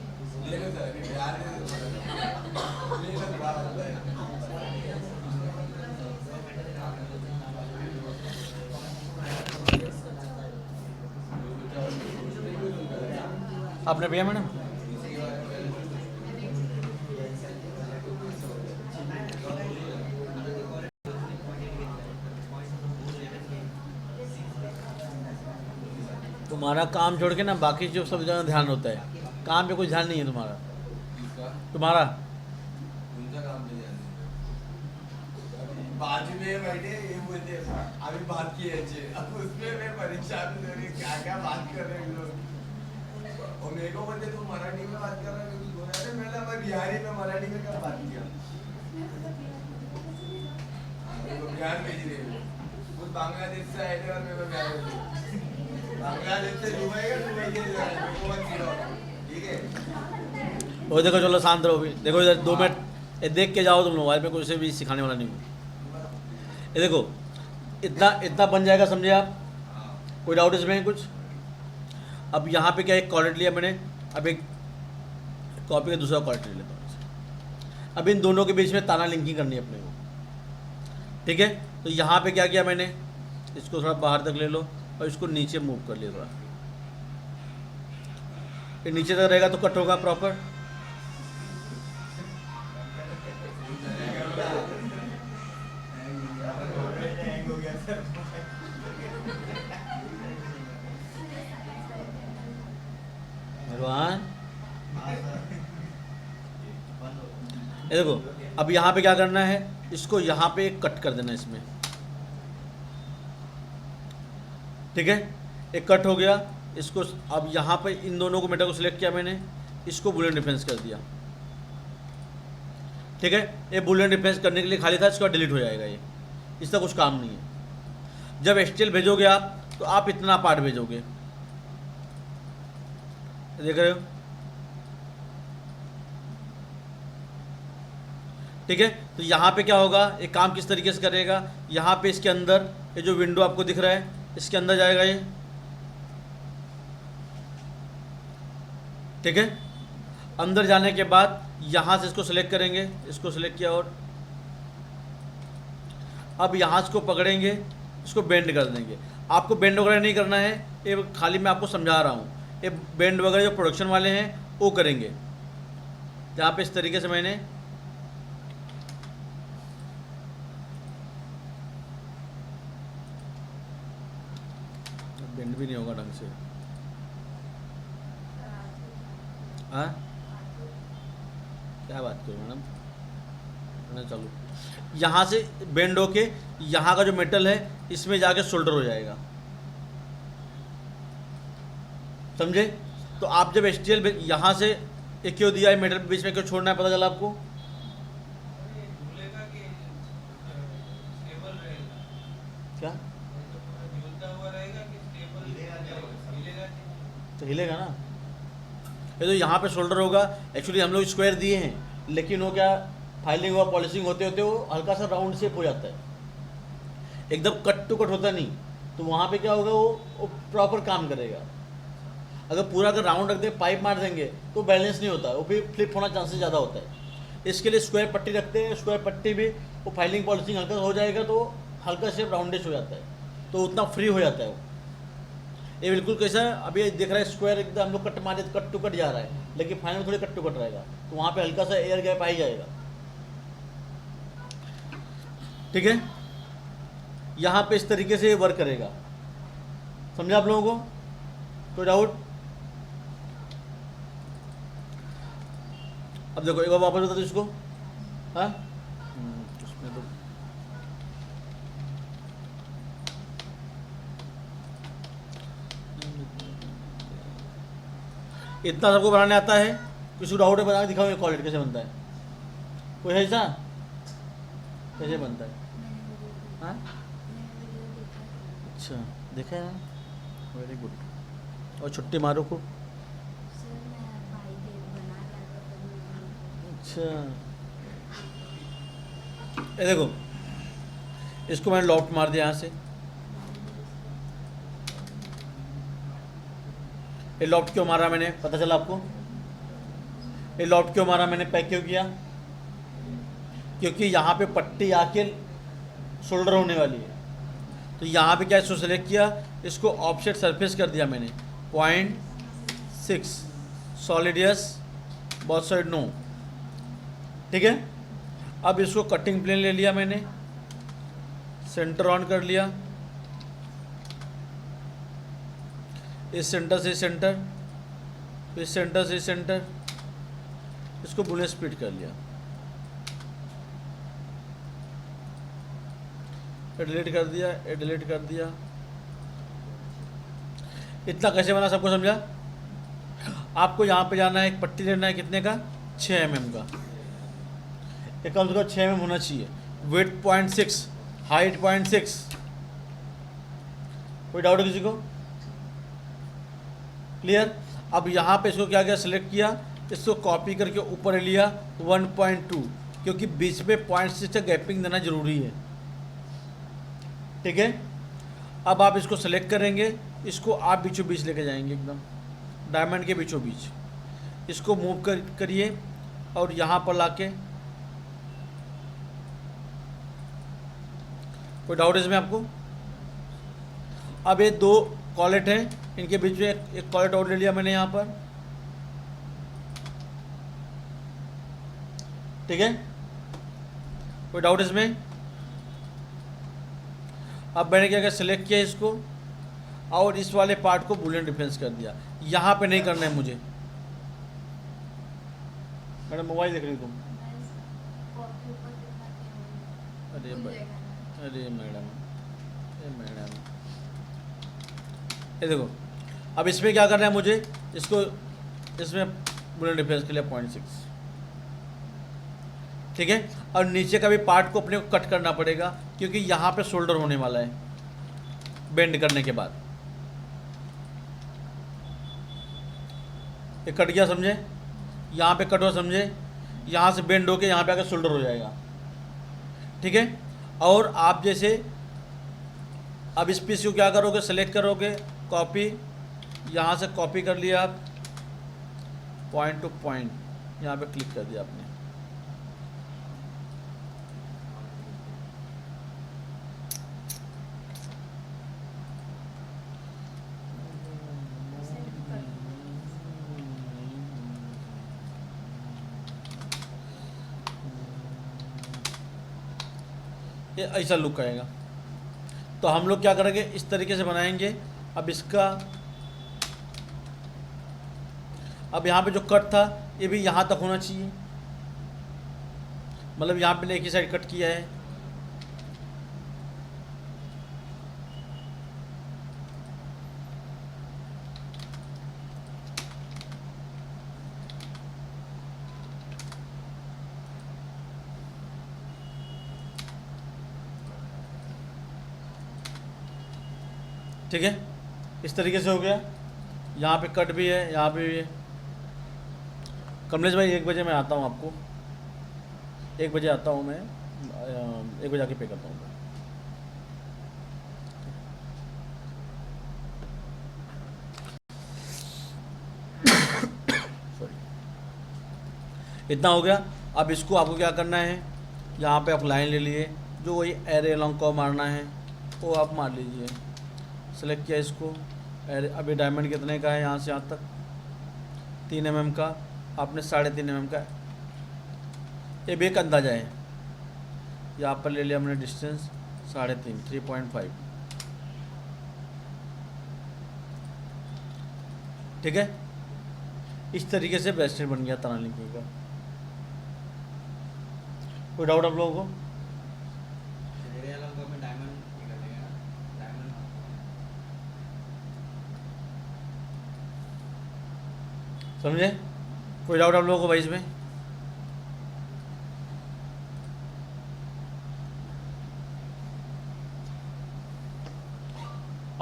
आपने भैया मैडम तुम्हारा काम छोड़ के ना बाकी जो सब जगह ध्यान होता है, काम पे कोई ध्यान नहीं है तुम्हारा। तुम्हारा उनका काम पे ध्यान नहीं। बाजू में बैठे ये बोलते अभी बात की है अच्छे, अब उसमें मैं परेशान हूँ क्या क्या बात कर रहे हैं लोग। और मेरे को बोलते तू मराठी में बात कर रहा है क्योंकि बोला अरे मैंने मैं बिहारी में मराठी में कब बात किया मेरे को बिहार भेज रहे हो कुछ बांग्लादेश से आए थे और मेरे को बिहार भेज रहे हो। बांग्लादेश से दुबई का दुबई के लिए आए, मेरे को मत सिखाओ, ठीक है। वो देखो चलो शांत रहो भी, देखो इधर 2 मिनट ये देख के जाओ तुम लोग, मोबाइल पे कोई से भी सिखाने वाला नहीं हूँ। ये देखो इतना इतना बन जाएगा, समझे आप? कोई डाउट इसमें कुछ? अब यहाँ पे क्या एक कॉर्डिनेट लिया मैंने, अब एक कॉपी का दूसरा कॉर्डिनेट लेता हूँ। अब इन दोनों के बीच में ताना लिंकिंग करनी है अपने को, ठीक है। तो यहाँ पे क्या किया मैंने, इसको थोड़ा बाहर तक ले लो और इसको नीचे मूव कर लिया थोड़ा, ये नीचे तक रहेगा तो कट होगा प्रॉपर। भगवान ये देखो, अब यहाँ पे क्या करना है, इसको यहाँ पे कट कर देना इसमें, ठीक है। एक कट हो गया इसको। अब यहाँ पे इन दोनों को मेटा को सिलेक्ट किया मैंने, इसको बुलियन डिफरेंस कर दिया, ठीक है। ये बुलियन डिफरेंस करने के लिए खाली था, इसका डिलीट हो जाएगा ये, इसका कुछ काम नहीं है। जब एचटीएल भेजोगे आप तो आप इतना पार्ट भेजोगे, देख रहे हो, ठीक है। तो यहाँ पे क्या होगा, एक काम किस तरीके से करेगा, यहाँ पे इसके अंदर ये जो विंडो आपको दिख रहा है इसके अंदर जाएगा ये, ठीक है। अंदर जाने के बाद यहाँ से इसको सेलेक्ट करेंगे, इसको सेलेक्ट किया और अब यहाँ इसको पकड़ेंगे, इसको बेंड कर देंगे। आपको बेंड वगैरह नहीं करना है, ये खाली मैं आपको समझा रहा हूँ। ये बेंड वगैरह जो प्रोडक्शन वाले हैं वो करेंगे। जहाँ पे इस तरीके से मैंने बेंड भी नहीं होगा ढंग से, हाँ क्या बात करूँ मैडम, चलो यहाँ से बेंड होके यहाँ का जो मेटल है इसमें जाके शोल्डर हो जाएगा, समझे। तो आप जब एचटीएल यहाँ से एक क्यों दिया है, मेटल बीच में क्यों छोड़ना है, पता चला आपको? क्या तो हिलेगा ना, ये तो यहाँ पे शोल्डर होगा। एक्चुअली हम लोग स्क्वायर दिए हैं, लेकिन वो क्या फाइलिंग और पॉलिशिंग होते होते वो हल्का सा राउंड शेप हो जाता है, एकदम कट टू कट होता नहीं। तो वहाँ पे क्या होगा, वो प्रॉपर काम करेगा। अगर पूरा अगर राउंड रख दे, पाइप मार देंगे तो बैलेंस नहीं होता, वो फिर फ्लिप होना चांसेस ज़्यादा होता है। इसके लिए स्क्वायर पट्टी रखते हैं, स्क्वायर पट्टी भी वो फाइलिंग पॉलिशिंग हल्का हो जाएगा तो हल्का शेप राउंडिश हो जाता है, तो उतना फ्री हो जाता है वो। ये बिल्कुल कैसा है, अभी ये दिख रहा है स्क्वायर एकदम हम लोग कट मारे कट टू कट जा रहा है, लेकिन फाइनल थोड़ी कट टू कट रहेगा, तो वहाँ पे हल्का सा एयर गैप आ ही जाएगा, ठीक है। यहाँ पे इस तरीके से ये वर्क करेगा, समझा आप लोगों को? कोई डाउट? अब देखो एक बार वापस बता दो इसको, हाँ उसमें तो इतना सबको बनाने आता है। किसी को डाउट है बना के दिखाओ, क्वालिटी कैसे बनता है, कोई है ऐसा कैसे बनता है? हाँ अच्छा देखा है ना, वेरी गुड। और छुट्टी मारो खूब। अच्छा ये देखो, इसको मैंने लॉफ्ट मार दिया यहाँ से, ये लॉफ्ट क्यों मारा मैंने, पता चला आपको? ये लॉफ्ट क्यों मारा मैंने, पैक क्यों किया? क्योंकि यहाँ पे पट्टी आके शोल्डर होने वाली है। तो यहाँ पे क्या इसको सेलेक्ट किया, इसको ऑफसेट सरफेस कर दिया मैंने 0.6 solid yes, both side no, ठीक है। अब इसको कटिंग प्लेन ले लिया मैंने, सेंटर ऑन कर लिया, इस सेंटर से सेंटर, इस सेंटर से सेंटर, इसको बुलियन स्प्लिट कर लिया, डिलीट कर दिया, डिलीट कर दिया। इतना कैसे बना सबको समझा? आपको यहाँ पे जाना है, एक पट्टी लेना है कितने का, 6 mm का। ये कम से कम 6 mm होना चाहिए। Weight 0.6, height 0.6। कोई डाउट है किसी को? क्लियर। अब यहाँ पे इसको क्या किया, सिलेक्ट किया, इसको कॉपी करके ऊपर ले लिया 1.2, क्योंकि बीच में 0.6 का गैपिंग देना जरूरी है। ठीक है। अब आप इसको सेलेक्ट करेंगे, इसको आप बीचों बीच लेके जाएंगे, एकदम डायमंड के बीचों बीच। इसको मूव करिए और यहाँ पर लाके, कोई डाउट है इसमें आपको? अब ये 2 कॉलेट हैं, इनके बीच में एक कॉलेट और ले लिया मैंने यहाँ पर। ठीक है, कोई डाउट इसमें? अब मैंने क्या किया, सेलेक्ट किया इसको और इस वाले पार्ट को बूलियन डिफरेंस कर दिया। यहाँ पे नहीं करना है मुझे। मैडम मोबाइल देख रही तुम? अरे अरे मैडम, ये देखो। अब इसमें क्या करना है मुझे, इसको इसमें बूलियन डिफरेंस के लिए 0.6। ठीक है। और नीचे का भी पार्ट को अपने को कट करना पड़ेगा, क्योंकि यहाँ पे शोल्डर होने वाला है बेंड करने के बाद। ये कट गया, समझे? यहाँ पे कट हुआ, समझे? यहाँ से बेंड होके यहाँ पे आकर शोल्डर हो जाएगा। ठीक है। और आप जैसे अब इस पीस को क्या करोगे, सेलेक्ट करोगे, कॉपी, यहाँ से कॉपी कर लिया आप, पॉइंट टू पॉइंट यहाँ पे क्लिक कर दिया आपने। ये ऐसा लुक आएगा। तो हम लोग क्या करेंगे, इस तरीके से बनाएंगे। अब इसका, अब यहाँ पे जो कट था ये भी यहाँ तक होना चाहिए, मतलब यहाँ पे एक ही साइड कट किया है। ठीक है, इस तरीके से हो गया। यहाँ पे कट भी है, यहाँ पे भी है। कमलेश भाई 1 बजे मैं आता हूँ, आपको 1 बजे आता हूँ मैं, 1 बजे आके पे करता हूँ। सॉरी, इतना हो गया। अब इसको आपको क्या करना है, यहाँ पे आप लाइन ले लिए, जो वही एरे लॉन्ग को मारना है वो आप मार लीजिए। सेलेक्ट किया इसको। अभी डायमंड कितने का है, यहाँ से यहाँ तक 3 mm का, आपने 3.5 mm का, ये भी एक अंदाजा है। यहाँ पर ले लिया हमने डिस्टेंस 3.5, 3.5। ठीक है। इस तरीके से ब्रेसलेट बन गया तनालिंकी का। कोई डाउट आप लोगों को? समझे? कोई डाउट आप लोगों को भाई इसमें?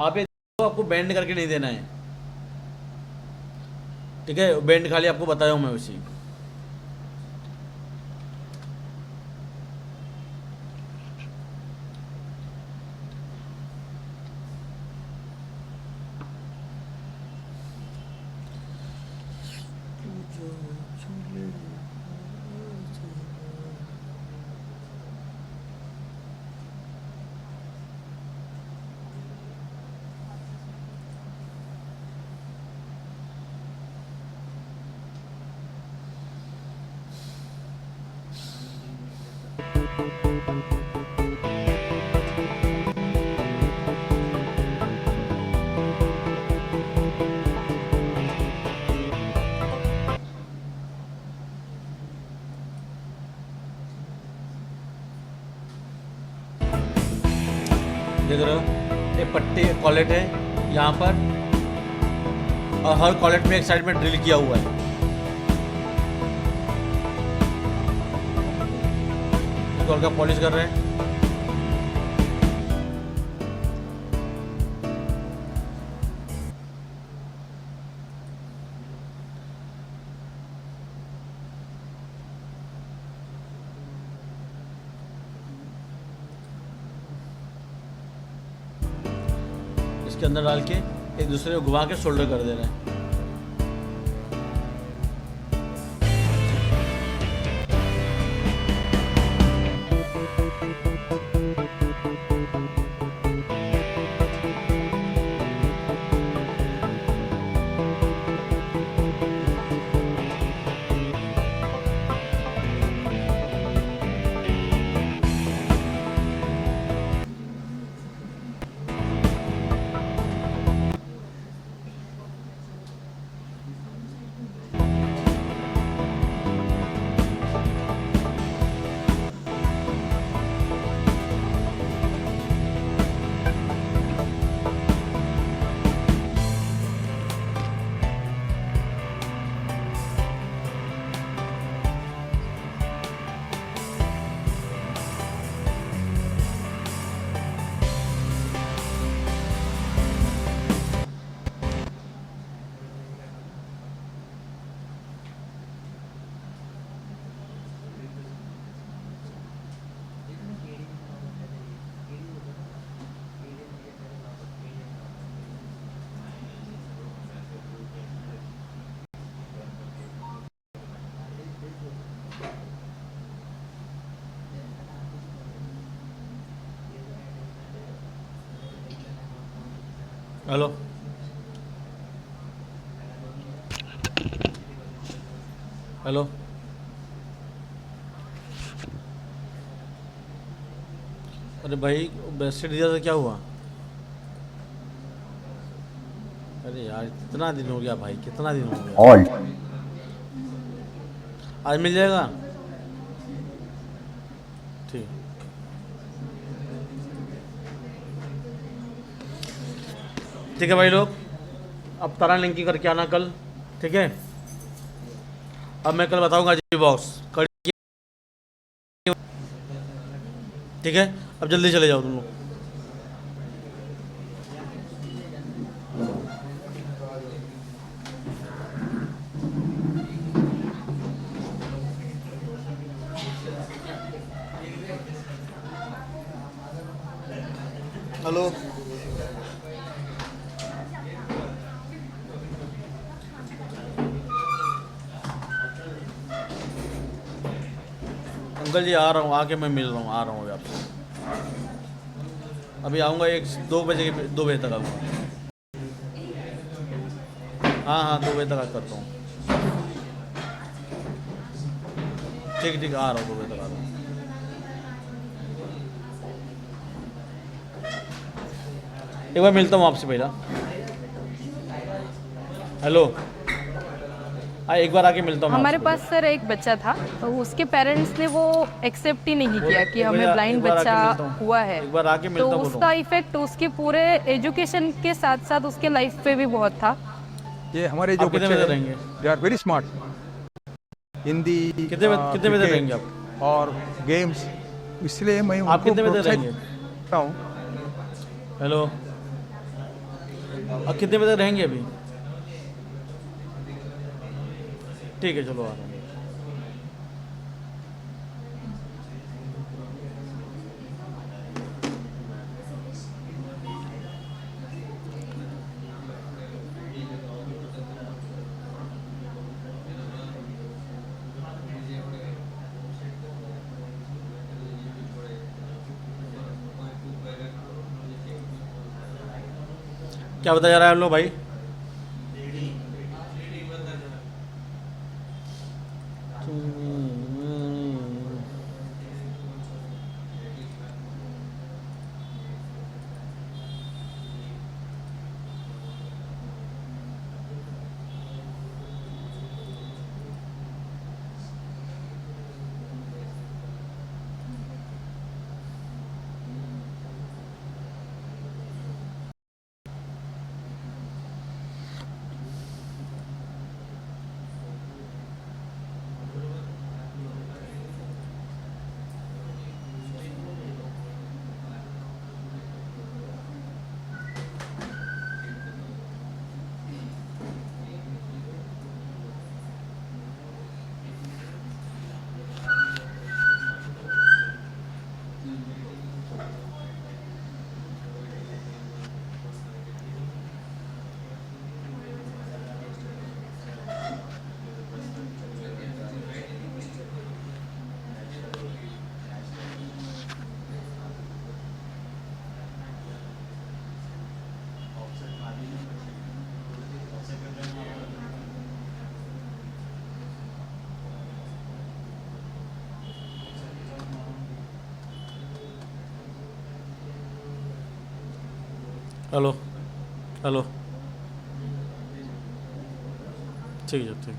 आप ये आपको बेंड करके नहीं देना है। ठीक है, बेंड खाली आपको बताया हूँ मैं उसी। देख रहे हो, ये पट्टी कॉलेट है यहाँ पर, और हर कॉलेट में एक साइड में ड्रिल किया हुआ है। इसको हल्का पॉलिश कर रहे हैं। इसके अंदर डाल के एक दूसरे को घुमा के शोल्डर कर दे रहे हैं। हेलो, हेलो, अरे भाई बेडशीट दिया था, क्या हुआ? अरे यार कितना दिन हो गया भाई, कितना दिन हो गया। ऑल आज मिल जाएगा? ठीक। ठीक है भाई लोग, अब तारा लिंकिंग करके आना कल, ठीक है? अब मैं कल बताऊंगा जी बॉक्स, ठीक है? अब जल्दी चले जाओ तुम लोग। हेलो, अंकल जी आ रहा हूँ, आके मैं मिल रहा हूँ, आ रहा हूँ अभी आपसे। अभी आऊँगा 2 बजे तक आऊँगा। हाँ हाँ 2 बजे तक करता हूँ। ठीक ठीक, आ रहा हूँ 2 बजे तक आ रहा हूँ। एक बार मिलता हूँ आपसे पहला। हेलो, हाँ एक बार आके मिलता हूँ। हमारे पास सर एक बच्चा था, तो उसके पेरेंट्स ने वो एक्सेप्ट ही नहीं किया कि हमें ब्लाइंड बच्चा हुआ है। एक बार आके मिलता तो हूँ। उसका इफेक्ट उसके पूरे एजुकेशन के साथ साथ उसके लाइफ पे भी बहुत था। ये हमारे जो बच्चे रहेंगे, they are very smart. Hindi कितने बजे रहेंगे आप? और गेम्स, इसलिए मैं आप कितने बजे रहेंगे? हूँ। हेलो, अब कितने बजे रहेंगे अभी? ठीक है चलो आ रहा हूँ। क्या बताया जा रहा है हम लोग भाई? हेलो हेलो ठीक है ठीक।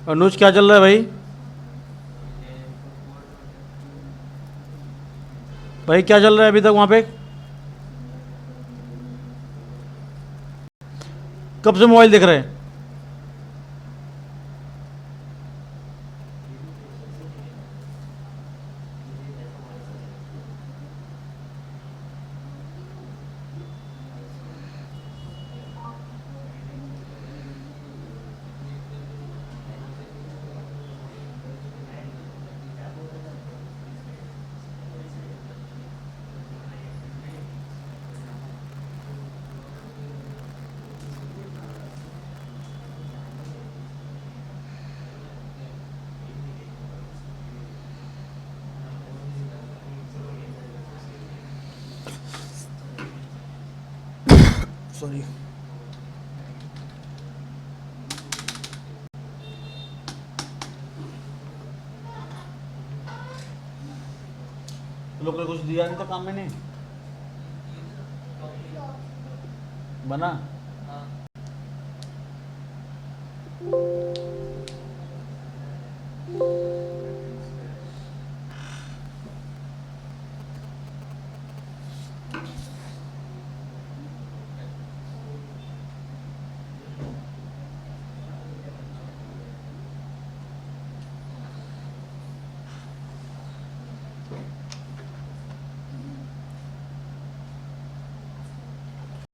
अनुज क्या चल रहा है भाई? भाई क्या चल रहा है अभी तक वहाँ पे? कब से मोबाइल देख रहे हैं? सॉरी। लोग ने कुछ दिया नहीं था काम में, नहीं बना।